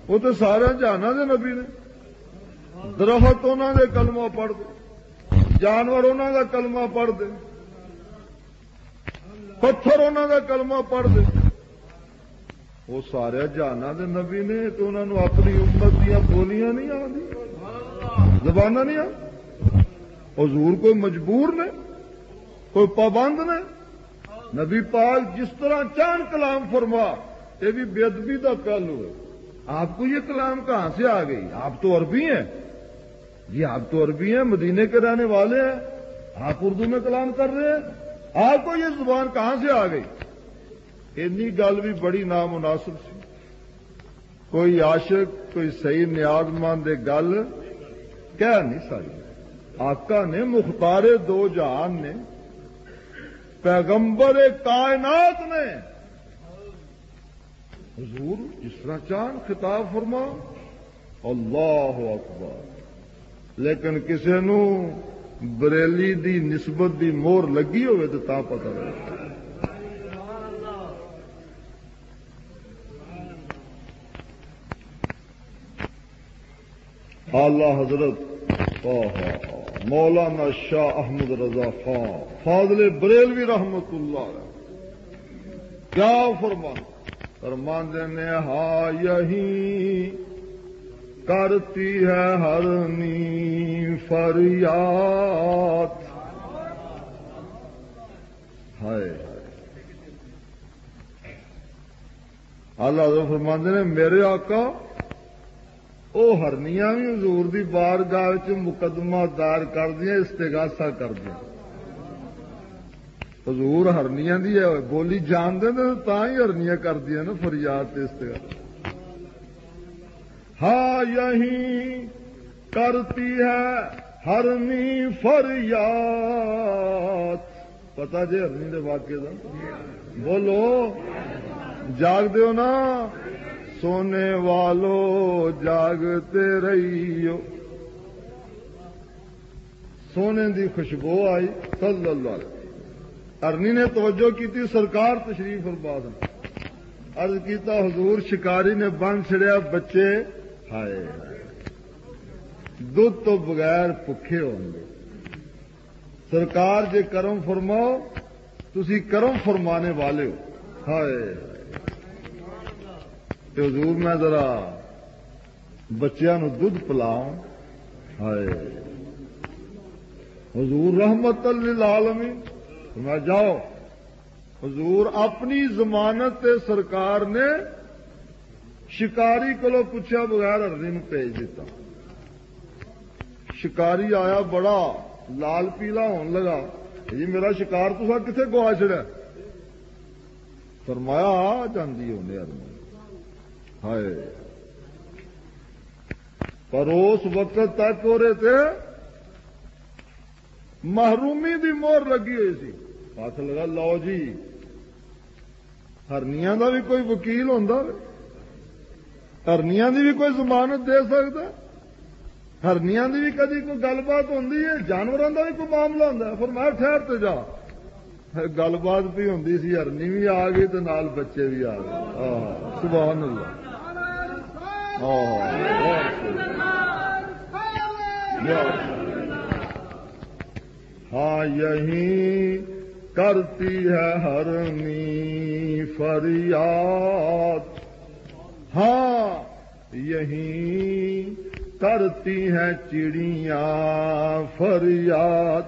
وہ تو سارے جہاناں دے نبی نے، درخت انہوں نے کلمہ پڑھ دے، جانور انہوں کا کلمہ پڑھ دے، پتھر انہوں کا کلمہ پڑھ دے، وہ سارے جہاناں دے نبی نے تو انہوں نے اپنی امت دیا بولیاں نہیں آتی، زباناں نہیں آتی۔ حضور کوئی مجبور نے، کوئی پابند نے؟ نبی پاک جس طرح چاند کلام فرما، یہ بھی بے ادبی کا پہلو ہے۔ آپ کو یہ کلام کہاں سے آ گئی؟ آپ تو عربی ہیں جی، آپ تو عربی ہیں، مدینے کے رہنے والے ہیں، آپ اردو میں کلام کر رہے ہیں، آپ کو یہ زبان کہاں سے آ گئی؟ اتنی گل بھی بڑی نامناسب سی۔ کوئی عاشق، کوئی صحیح نیاز مند گل کہہ نہیں سکتا۔ آقا نے، مختار دو جہان نے، پیغمبر کائنات نے حضور جس طرح چاند خطاب فرما، اللہ اکبر، لیکن کسی نو بریلی دی نسبت دی مور لگی ہوئے تو تا پتہ لگے۔ اعلی حضرت مولانا شاہ احمد رضا خان فاضل بریلوی رحمت اللہ علیہ کیا فرماندے نے، ہاں یہی کرتی ہے ہرنی فریاد، ہائے اللہ حضرت فرماندے نے میرے آقا وہ ہرنیاں بھی حضور دی بارگاہ وچ مقدمہ دار کر دیا، استغاثہ کر دیا۔ حضور ہرنیاں دی بولی جان دے تا ہی ہرنیاں کر دیا نا، فریاد تے استغاثہ۔ ہاں یہی کرتی ہے ہرنی فریاد، پتہ جے ہرنی دے واقعے دا؟ بولو جاگ دیو نا، سونے والو جاگتے رہیو۔ سونے دی خوشبو آئی صلی اللہ علیہ وسلم۔ ہرنی نے توجہ کی تھی، سرکار تشریف فرما دیں، عرض کیتا حضور شکاری نے بن چھڑیا بچے، ہائے دودھ تو بغیر بھوکے ہوں گے، سرکار جے کرم فرماؤ تسی کرم فرمانے والے ہو، ہائے تو حضور میں ذرا بچیاں نو دودھ پلاؤں، ہائے حضور رحمت للعالمین میں جاؤ۔ حضور اپنی ضمانت تے سرکار نے شکاری کو پوچھا بغیر ہرنی نو بھیج دیتا۔ شکاری آیا بڑا لال پیلا ہون لگا، جی میرا شکار تسا کتنے گوا چڑیا؟ فرمایا آ جاندی ہونے ہرنی، ہائے پر اس وقت تک ہو رہے تھے محرومی دی مور لگی ہوئی سی۔ ہاتھ لگا لو جی ہرنیاں دا بھی کوئی وکیل ہوندا، ہرنیاں دی بھی کوئی ضمانت دے سکتا، ہرنیاں دی بھی کدی کوئی گل بات ہوندی ہے، جانوراں دا بھی کوئی معاملہ ہوندا ہے۔ فرمایا ٹھہر تے جا، گل بات بھی ہوندی سی، ہرنی بھی آ گئی تے نال بچے بھی آ گئے، سبحان اللہ۔ ہاں یہی کرتی ہے ہرنی فریاد، ہاں یہیں کرتی ہیں چڑیاں فریاد.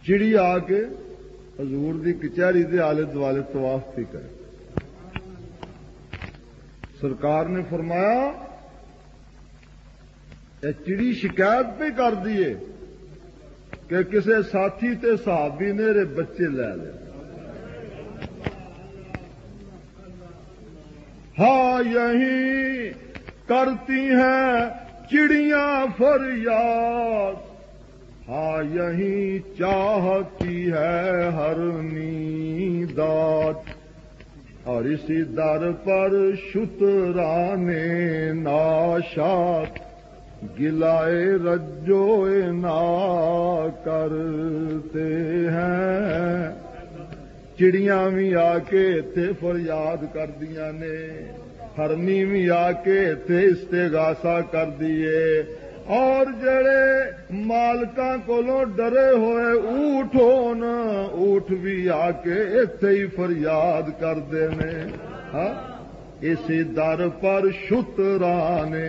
چڑی آ کے حضور دی کچہری دے آلے دوالے طواف پہ کرے. سرکار نے فرمایا اے چڑی شکایت پہ کر دیے کہ کسے ساتھی تے صحابی نے رے بچے لے لے. ہاں یہیں کرتی ہیں چڑیاں فریاد. ہاں یہیں چاہتی ہے ہر نیداد. اور اسی در پر شترانے ناشاد گلائے رجوئے نا کرتے ہیں. چڑیاں بھی آ کے اتنے فریاد کر دیا نے, ہرنی بھی آ کے اتنے استغاثہ کر دیے, اور جڑے مالکاں کولوں ڈرے ہوئے اونٹ ہون, اونٹ بھی آ کے اتنے ہی فریاد کرتے ہیں. ہاں اسی در پر شترانے,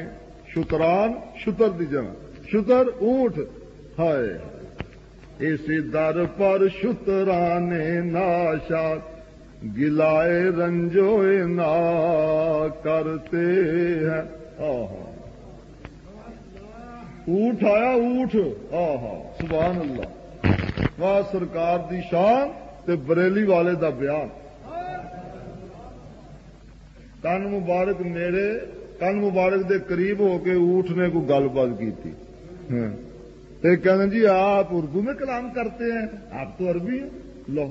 شتران شتر دی جمع, شتر اونٹ. ہائے اسی در پر شترانے ناشاد گلائے رنجوئے نا کرتے ہیں. اونٹ آیا اونٹ, سبحان اللہ. واہ سرکار دی شان تے بریلی والے دا بیان. کن مبارک میرے کن مبارک دے قریب ہو کے اونٹ نے کوئی گل بات کی تھی. تو کہنے جی آپ اردو میں کلام کرتے ہیں, آپ تو عربی ہیں. لو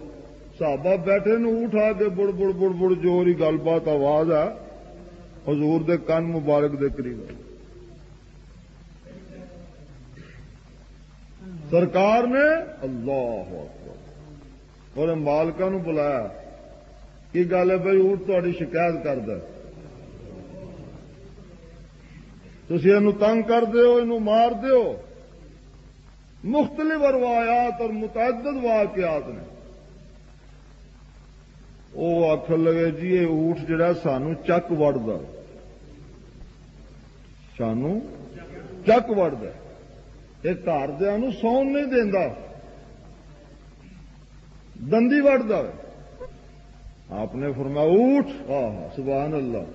صحابہ بیٹھے نے, اونٹ آ کے بڑ بڑ بڑ بڑ جوری گل بات آواز ہے حضور دے کن مبارک دے قریب. سرکار نے اللہ اکبر اور مالکاں نو بلایا. کی گل ہے بھائی اونٹ تہاڈی شکایت کردا, تسی اینو تنگ کر دیو, اینو مار دیو. مختلف روایات اور متعدد واقعات نے. وہ آخر لگے جی یہ اونٹ جڑا سانو چک وڑدا, سانو چک وڑدا, یہ گھردیاں نو سون نہیں دیندا, دندی وڑدا. آپ نے فرمایا اونٹ, سبحان اللہ,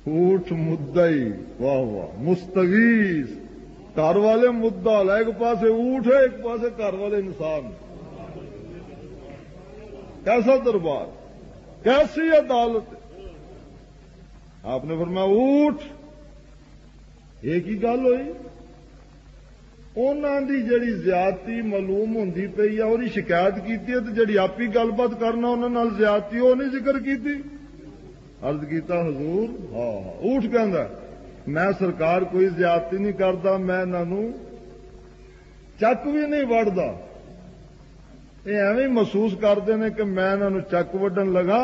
اونٹ مدعی, واہ واہ, مستغیث. گھر والے مدعا, ایک پاسے اونٹ ہے ایک پاسے گھر والے انسان. کیسا دربار, کیسی عدالت. آپ نے فرمایا اونٹ. ایک ہی گل ہوئی, انہوں دی جڑی زیادتی معلوم ہوندی پئی ہے اور شکایت کیتی ہے, تو جڑی آپ ہی گل بات کرنا انہوں نال زیادتی وہ نہیں ذکر کیتی. عرض کیتا حضور اونٹ کہندا میں سرکار کوئی زیادتی نہیں کرتا, میں انہوں چک بھی نہیں وڑدا. یہ ایویں محسوس کرتے ہیں کہ میں انہوں چک وڈن لگا.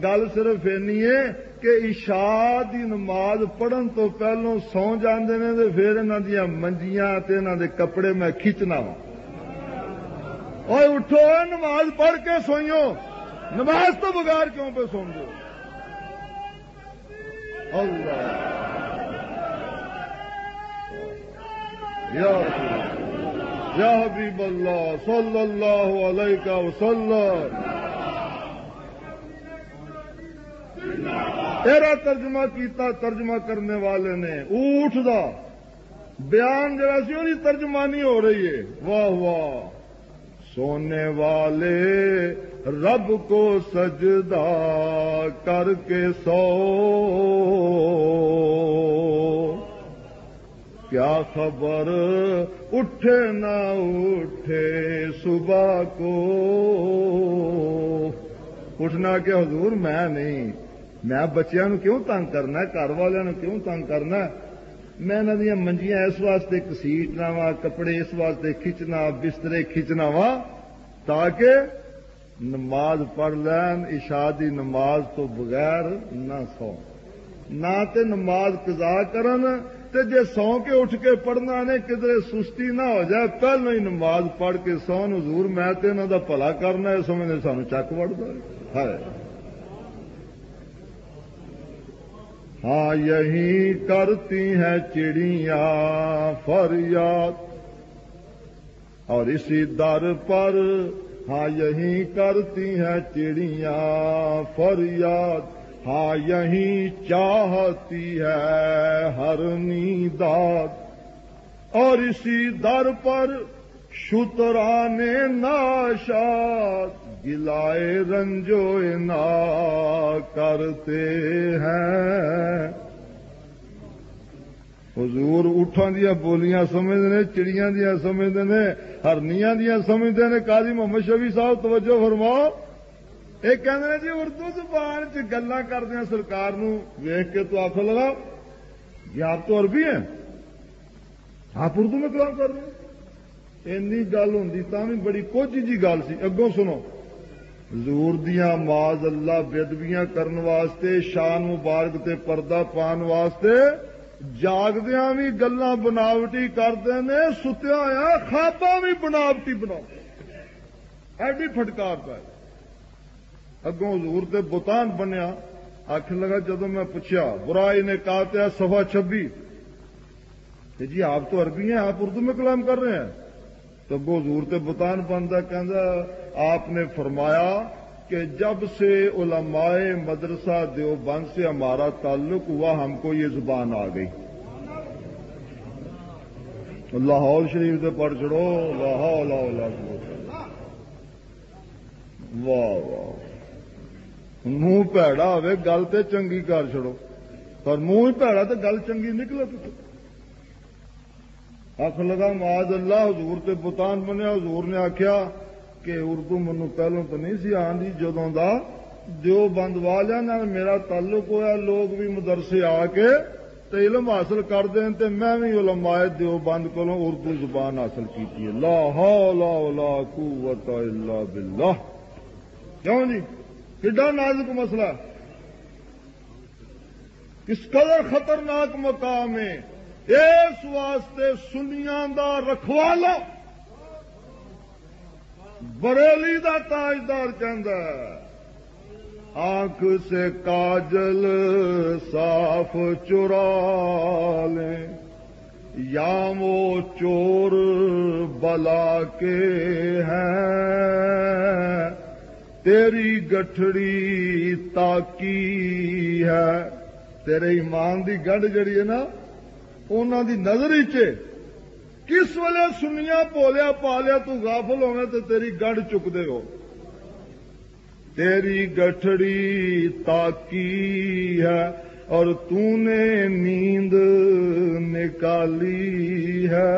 گل صرف اینی ہے کہ عشاء دی نماز پڑھن تو پہلوں سو جاندے نے, تے پھر انہاں دیاں منجیاں تے انہاں دے کپڑے میں کھچنا وا. اوے اٹھو, نماز پڑھ کے سوئیو, نماز تو بغیر کیوں پہ سو دو. اللہ یا حبیب اللہ صلی اللہ علیہ وسلم. تیرا ترجمہ کیتا ترجمہ کرنے والے نے اونٹ دا بیان جڑا سی وہی ترجمانی ہو رہی ہے. واہ واہ, سونے والے رب کو سجدہ کر کے سو, کیا خبر اٹھے نہ اٹھے صبح کو. اٹھنا کہ حضور میں نہیں, میں بچیاں نو کیوں تنگ کرنا, گھر والوں کیوں تنگ کرنا. میں انہاں دیاں منجیاں اس واسطے کسیٹنا وا, کپڑے اس واسطے کھچنا, بسترے کھچنا وا تاکہ نماز پڑھ لین. عشاء دی نماز تو بغیر نہ سو, نہ تے نماز قضا کرن تے جے سو کے اٹھ کے پڑھنا نے کدھر سستی نہ ہو جائے پہلو ہی نماز پڑھ کے سون حضور میں تے انہاں دا بھلا کرنا ہے سمجھے سانو چک وڑدا ہے ہاں یہی کرتی ہیں چڑیاں فریاد اور اسی در پر ہاں یہی کرتی ہیں چڑیاں فریاد ہاں یہی چاہتی ہے ہر نیداد اور اسی در پر شتران ناشاد گلائے رنجو نا کرتے ہیں حضور اٹھاں دیا بولیاں سمجھتے ہیں چڑیاں دیا سمجھتے ہیں ہرنیاں دیا سمجھتے ہیں قاضی محمد شفیع صاحب توجہ فرماؤ یہ کہتے ہیں جی اردو زبان چ گلاں کردے ہیں سرکار نو ویکھ کے تو آخر لگا یہ آپ تو عربی ہیں آپ اردو میں کلام کر رہے ہیں اینی گل ہوندی تاں بھی بڑی کوچی جی گل سی اگوں سنو حضور دیاں معاذ اللہ بےدبیاں کرن واسطے شان مبارک تے پردہ پان واسطے جاگدیاں بھی گلاں بناوٹی کردے نے ستیا ہوا خواباں بھی بناوٹی بنا ایڈی پھٹکار پائے اگوں حضور تے بتان بنیا آخر لگا جدوں میں پوچھا برائی نے کہا تھا صفحہ 26 کہ جی آپ تو عربی ہیں آپ اردو میں کلام کر رہے ہیں تو وہ حضور تے بتان بنتا کہندا آپ نے فرمایا کہ جب سے علماء مدرسہ دیوبند سے ہمارا تعلق ہوا ہم کو یہ زبان آ گئی لاہور شریف سے پڑھ چھڑو لاہور واہ واہ منہ پیڑا ہوئے گل تے چنگی کر چھڑو پر منہ ہی پیڑا تو گل چنگی نکلے تو آخ لگا معاذ اللہ حضور تے بتان بنیا حضور نے آخیا کہ اردو منو پہلوں تو نہیں سی آندی جدوں دا دیوبند والیاں نال میرا تعلق ہویا لوگ بھی مدرسے آ کے تے علم حاصل کر دیں تے میں بھی علماء دیوبند کولوں اردو زبان حاصل کیتی ہے لا حول ولا قوت الا باللہ کیوں جی کڈا نازک مسئلہ کس قدر خطرناک مقام ہے اس واسطے سنیاں دا رکھوالا بریلی دا تاجدار کہندا ہے آنکھ سے کاجل صاف چرا لیں یا وہ چور بلا کے ہیں تیری گٹھڑی تاکی ہے تیرے ایمان دی گڑھ جڑی ہے نا انہاں دی نظر وچ کس ویلے سنیا بولیا پالیا تو غافل ہونے تو تیری گڑھ چک دے ہو تیری گٹھڑی تاکی ہے اور تو نے نیند نکالی ہے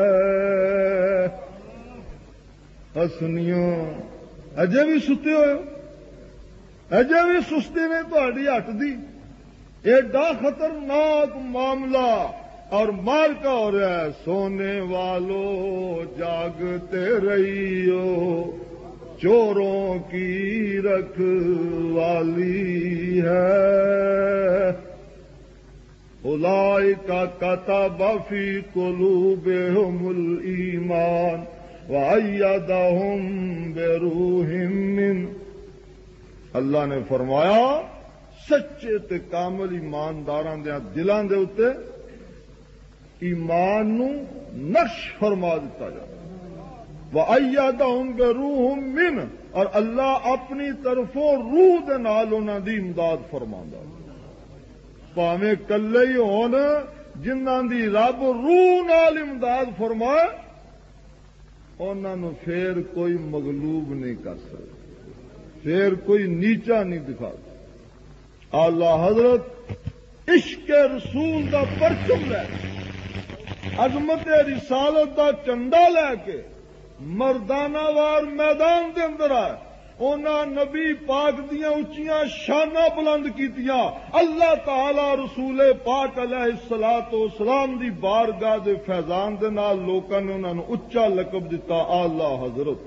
حسنیوں اجے بھی ستے ہوئے اجے بھی سستی نے تہاڈی ہٹ دی ایڈا خطرناک معاملہ اور مار کا ہو رہا ہے سونے والو جاگتے رہیو چوروں کی رکھوالی ہے اولئک کتب فی قلوبہم الایمان وأیدہم بروح من اللہ نے فرمایا سچے تے کامل ایمانداراں دے دلاں دے اوتے ایمان نو نقش فرما دیتا جائے وَأَيَّدَهُمْ بِرُوحٍ مِّنْ اور اللہ اپنی طرفوں روح دے نال انہاں دی امداد فرماندا پاویں کلے ہی ہون جنہاں دی رب روح نال امداد فرمائے انہاں نو پھر کوئی مغلوب نہیں کر سکتا پھر کوئی نیچا نہیں دکھا سکتا اعلی حضرت عشق رسول دا پرچم لے عظمت رسالت دا چنڈا لے کے مردانہ وار میدان دے اندر آئے انہاں نبی پاک دیاں اچیاں شاناں بلند کیتیاں اللہ تعالی رسول پاک علیہ الصلوۃ والسلام دی بارگاہ دے فیضان دے نال لوکاں نے انہاں نوں اچا لقب دتا اعلی حضرت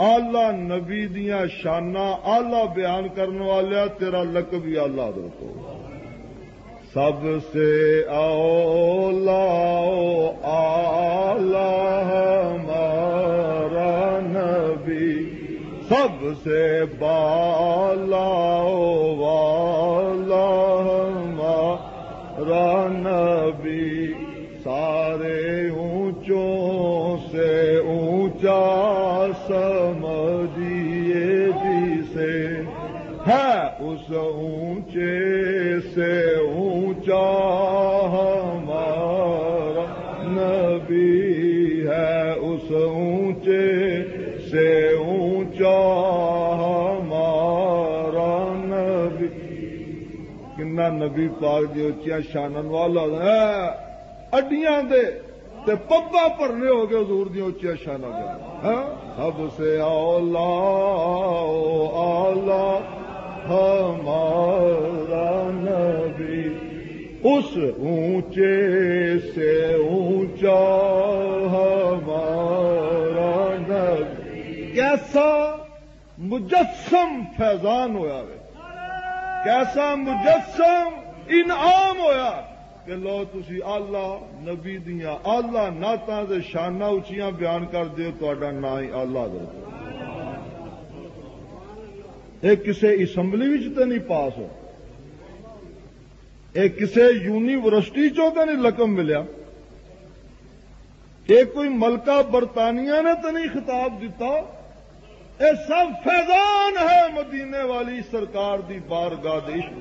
اعلی نبی دیاں شاناں اعلی بیان کرن والیا تیرا لقب ہی اعلی حضرت ہو سب سے اولا اعلی ہمارا نبی، سب سے بالا والا ہمارا نبی، سارے اونچوں سے اونچا سمجھیے جسے ہے اس اونچے سے اونچا ہمارا نبی ہے، اس اونچے سے اونچا ہمارا نبی۔ کنا نبی پاک دی اچیاں شانن والا ہے، اڈیاں دے تے پبا بھرنے ہو گئے حضور دی اچیاں شاناں دے، سب سے اولا اعلی ہمارا نبی، اس اونچے سے اونچا ہمارا نبی۔ کیسا مجسم فیضان ہویا وے، کیسا مجسم انعام ہویا کہ لو تسی آلہ نبی دیاں آلہ نعتاں دے شاناں اچیاں بیان کر دیو، تہاڈا نام ہی آلہ حضرت۔ یہ کسے اسمبلی وچ تے نہیں پاس ہو، یہ کسے یونیورسٹی چوں تے نہیں لقب ملیا، یہ کوئی ملکہ برطانیہ نے تو نہیں خطاب دیتا، یہ سب فیضان ہے مدینے والی سرکار دی بارگاہ دے عشق۔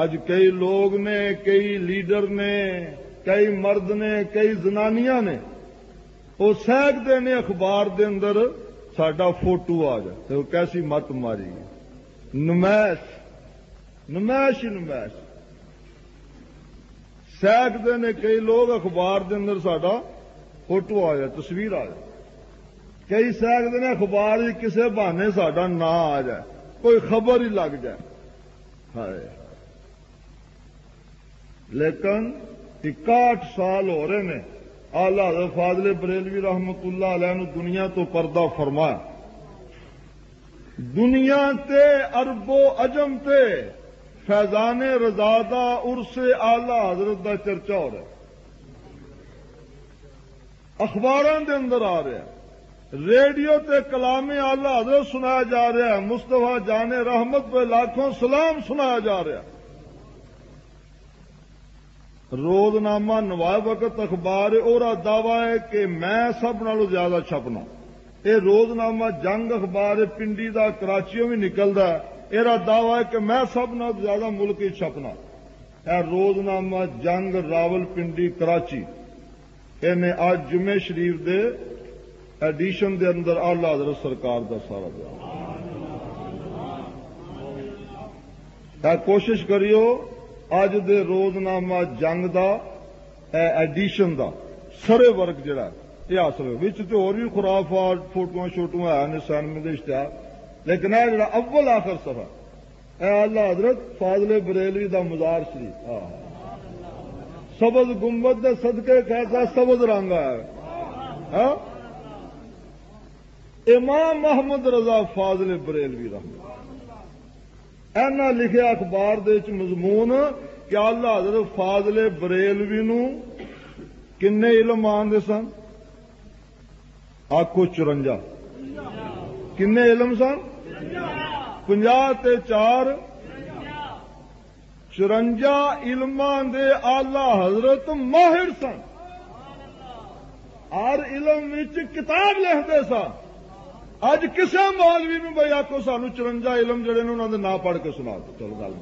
اج کئی لوگ نے، کئی لیڈر نے، کئی مرد نے، کئی زنانیاں نے، وہ سیک دینے اخبار دے اندر ساڈا فوٹو آ جائے تو کیسی مت ماری گئی، نمائش نمائش ہی نمائش، سیک دینے کئی لوگ اخبار دے اندر ساڈا فوٹو آ جائے، تصویر آ جائے، کئی سیک دینے اخبار کسے بہانے ساڈا نام آ جائے، کوئی خبر ہی لگ جائے، ہائے۔ لیکن 61 سال ہو رہے نے آلہ حضرت فاضل بریلوی رحمت اللہ علیہ نے دنیا تو پردہ فرمایا، دنیا تے عرب و عجم تے فیضان رضا عرس آلہ حضرت دا چرچا ہو رہا ہے، اخباراں دے اندر آ رہا ہے، ریڈیو تے کلام آلہ حضرت سنایا جا رہا ہے، مصطفیٰ جان رحمت پہ لاکھوں سلام سنایا جا رہا ہے۔ روزنامہ نوائے وقت اخبار اور دعویٰ ہے کہ میں سب نالوں زیادہ چھپنا، یہ روزنامہ جنگ اخبار پنڈی دا کراچیوں بھی نکلدا ہے، یہ دعویٰ ہے کہ میں سب نالوں زیادہ ملک ہی چھپنا، یہ روزنامہ جنگ راول پنڈی کراچی، انہیں آج جمعہ شریف دے ایڈیشن دے اندر آلہ حضرت سرکار دا سارا بیان۔ کوشش کریو اج دے روزنامہ جنگ دا ایڈیشن دا سرے ورک جڑا یہ حاصل ہو، وچ تے اور بھی خرافات فوٹواں شوٹواں ہے نسان میں دے اشتہار، لیکن یہ جڑا اول آخر صفحہ اے آلہ حضرت فاضل بریلوی دا مزار شریف، سبز گنبد دے صدقے کیسا سبز رنگ ہے، امام محمد رضا فاضل بریلوی رحمت اینا لکھے اخبار دے وچ مضمون کہ آلہ حضرت فاضل بریلوی نو کنے علم آندے سن، آکھو 54، کنے علم سن 50 تے 4، 54 علماں دے آلہ حضرت ماہر سن، ہر علم وچ کتاب لکھتے سن۔ اج کسے مولوی نو بھائی آخو سانو 54 علم جڑے نے انہوں نے نہ پڑھ کے سنا دو، چلو گل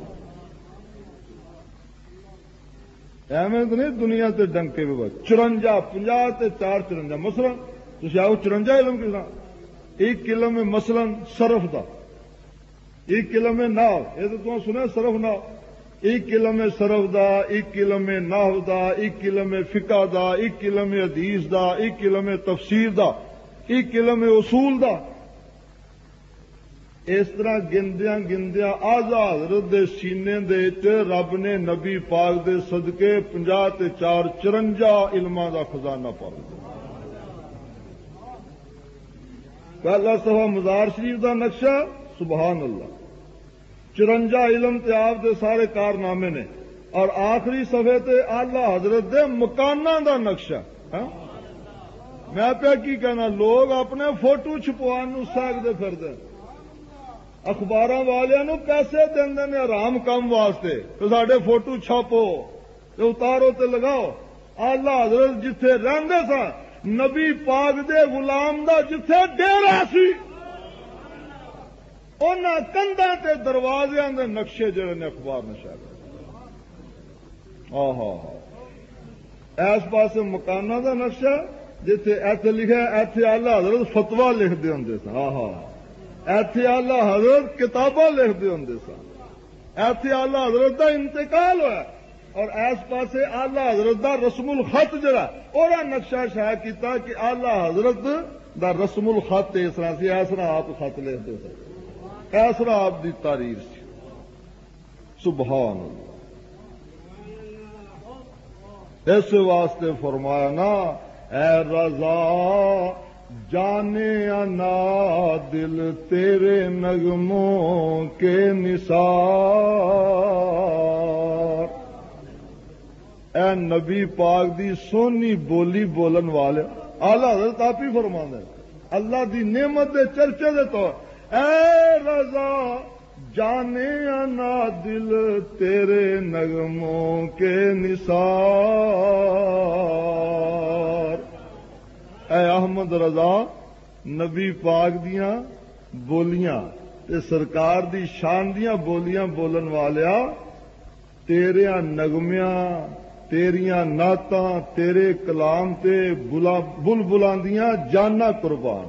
ایویں تو نہیں دنیا تے ڈنکے بھی بس 54 50 تے 4 54 مثلا تھی آؤ 54 علم کس طرح، ایک علم ہے مثلا صرف دا، ایک علم ہے ناو، یہ تو تم سنا صرف ناو، ایک علم ہے صرف دا، ایک علم ہے ناو دا، ایک علم ہے فقہ دا، ایک علم ہے حدیث دا، ایک علم ہے تفسیر دا، ایک علم اصول دا۔ اس طرح گندیاں گندیاں آزا حضرت دے سینے دے رب نے نبی پاک دے صدقے 50 تے 4 54 علماں دا خزانہ پا دیا۔ پہلا صفحہ مزار شریف دا نقشہ، سبحان اللہ، 54 علم تے آپ دے سارے کارنامے نے اور آخری صفحے تے آلہ حضرت دے مکاناں دا نقشہ. میں پہ کی کہنا لوگ اپنے فوٹو چھپوان نو ساگدے پھردے اخباراں والیاں نو پیسے دیندے نے حرام کام واسطے تے ساڈے فوٹو چھاپو تے اتارو تے لگاؤ. آلہ حضرت جتھے رہندے سا نبی پاک دے غلام دا جتھے ڈیرا سی انہاں کندھاں تے دروازیاں دے نقشے جڑے نے اخبار نشر اس پاسے مکاناں دا نقشہ جتھے ایتھے لکھا ایتھے آلہ حضرت فتوا لکھدے ہوندے سن. ایتھے آلہ حضرت کتاباں لکھدے ہوندے سن. ایتھے آلہ حضرت دا انتقال ہوا اور اس پاسے آلہ حضرت دا رسم الخط جڑا اور نقشہ شائع کیتا کہ آلہ حضرت دا رسم الخط اس طرح سی اس طرح آپ خط لکھتے تھے اس طرح آپ دی تحریر سی. سبحان اللہ. اس واسطے فرمایا نا اے رضا جانے انا دل تیرے نغموں کے نثار. اے نبی پاک دی سونی بولی بولن والے آلہ حضرت آپ ہی فرماندے اللہ دی نعمت دے چرچے دے تو اے رضا جانے انا دل تیرے نغموں کے نثار. اے احمد رضا نبی پاک دیاں بولیاں تے سرکار دی شان دیاں بولیاں بولن والیا تیریاں نغمیاں تیریاں نعتاں تیرے کلام تے بلبلاں دیاں جانا قربان.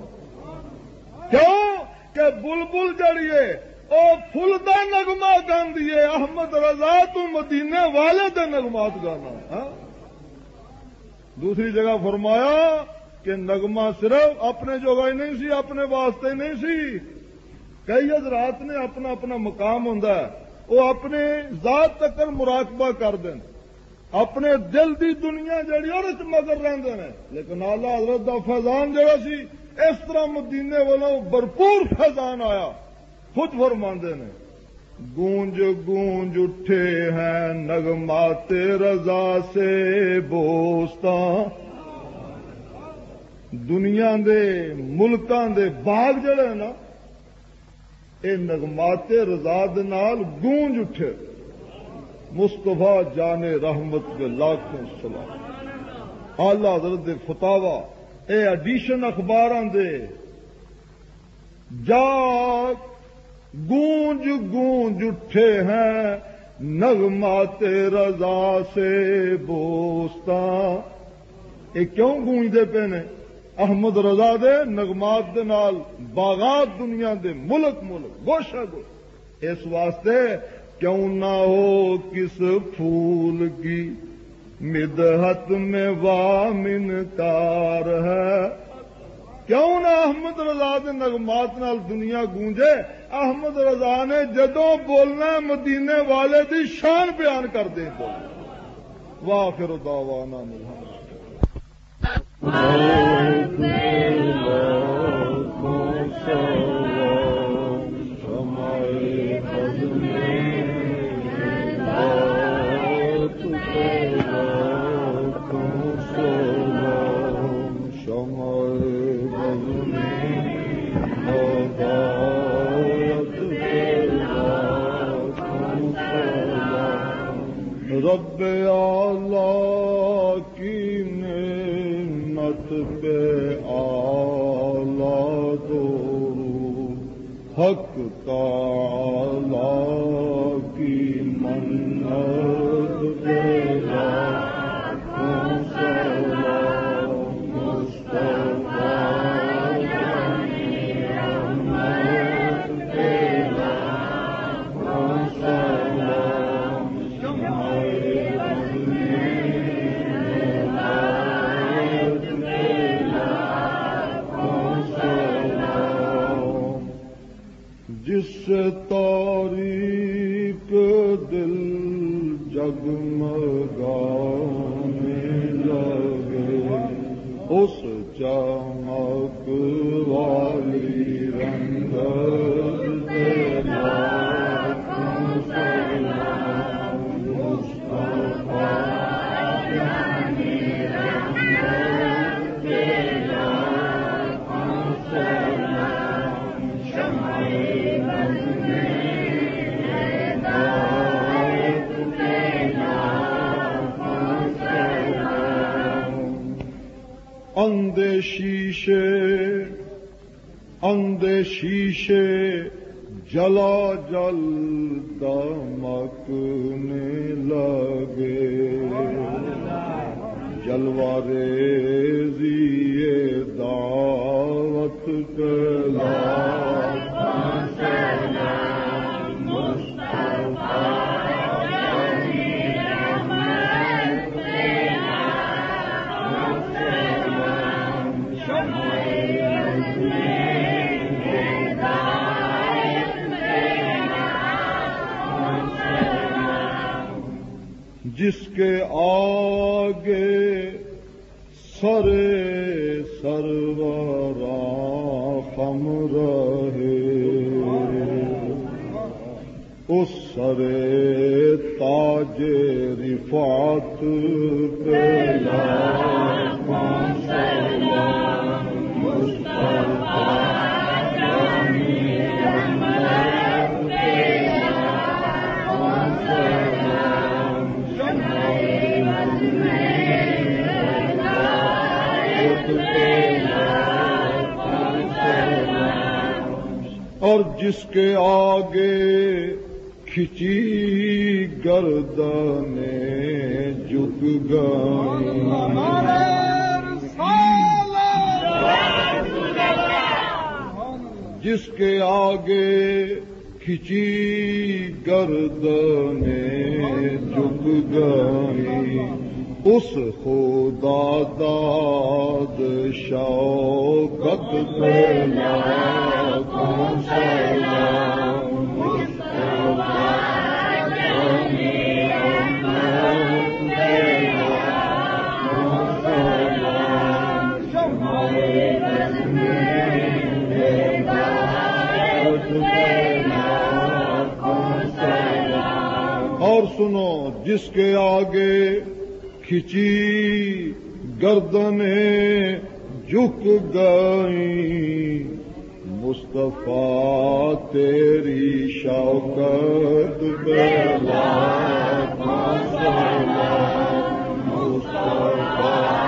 کیوں کہ بلبل جڑیے او فل دا نغمہ گاندی ہے احمد رضا تو مدینے والے دے نغمات گانا. دوسری جگہ فرمایا کہ نغمہ صرف اپنے جوگا ہی نہیں سی اپنے واسطے ہی نہیں سی. کئی حضرات نے اپنا اپنا مقام ہوندا ہے وہ اپنے ذات تک مراقبہ کر دیں اپنے دل دی دنیا جڑی اور مگر رہندے نے لیکن آلہ حضرت دا فیضان جڑا سی اس طرح مدینے والوں بھرپور فیضان آیا. خود فرماندے نے گونج گونج اٹھے ہیں نغمات رضا سے بوستاں. دنیا دے ملکاں دے باغ جڑے نا اے نغمات رضا دے نال گونج اٹھے. مصطفیٰ جانے رحمت کے لاکھوں سلام. آلہ حضرت دے فتاوا اے ایڈیشن اخباراں دے جاگ گونج گونج اٹھے ہیں نغمات رضا سے بوستاں. اے کیوں گونجدے پے نے احمد رضا دے نغمات دے نال باغات دنیا دے ملک گوشہ گوش. اس واسطے کیوں نہ ہو کس پھول کی مدحت میں وامنکار ہے. کیوں نہ احمد رضا دے نغمات نال دنیا گونجے. احمد رضا نے جدوں بولنا مدینے والے دی شان بیان کر دے. وآخر دعوانا رب اعلی کی نعمت پہ اعلی درود حق تعالی کی منت پہ لاکھوں سلام. مصطفیٰ جس تاریک دل جگمگانے لگے اس چمک والی رنگت اندے شیشے جلا جل دمکنے لگے جلوہ ریزی دعوت کلا جس کے آگے سرے سرورا خم رہے اس سرے تاج رفعت پہ لاکھوں سلام مصطفیٰ اور جس کے آگے کھچی گردنیں جھک گئیں جس کے آگے کھچی گردنیں جھک گئیں اس خدا داد شوکت پہ لاکھوں سلام مصطفیٰ اور سنو جس کے آگے کھچی گردنیں جھک گئیں مصطفیٰ تیری شوکت پہ لاکھوں سلام مصطفیٰ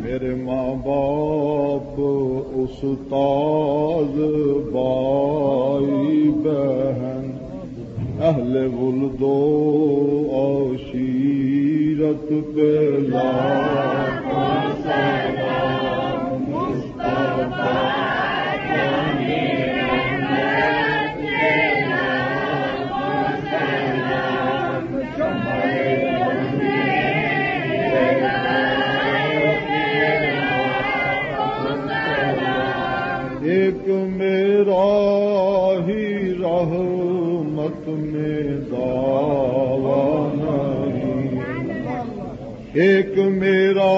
میرے ماں باپ استاد بھائی بہن اہل ولد و عشیرت پہ لاکھوں سلام مصطفیٰ ایک میرا ہی رحمت میں دعویٰ نہیں ایک میرا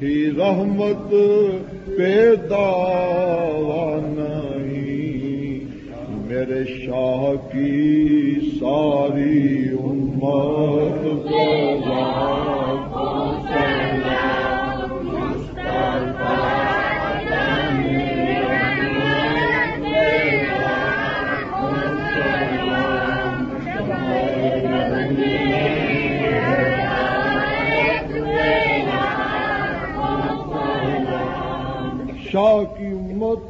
ہی رحمت پہ دعویٰ نہیں میرے شاہ کی ساری امت پہ لاکھوں سلام مصطفیٰ شاہ کی امت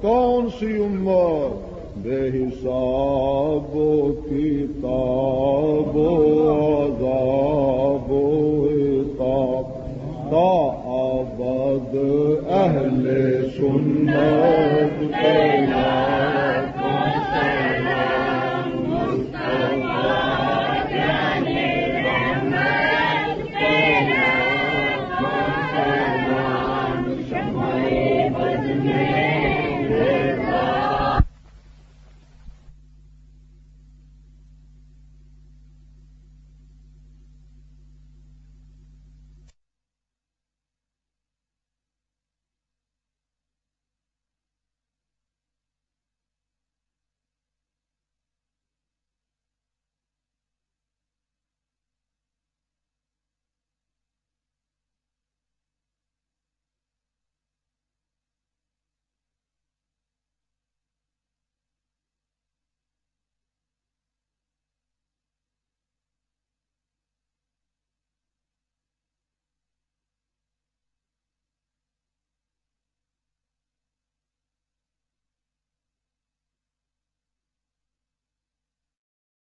کون سی امت بے حساب و کتاب و عذاب و عتاب تا ابد اہل سنت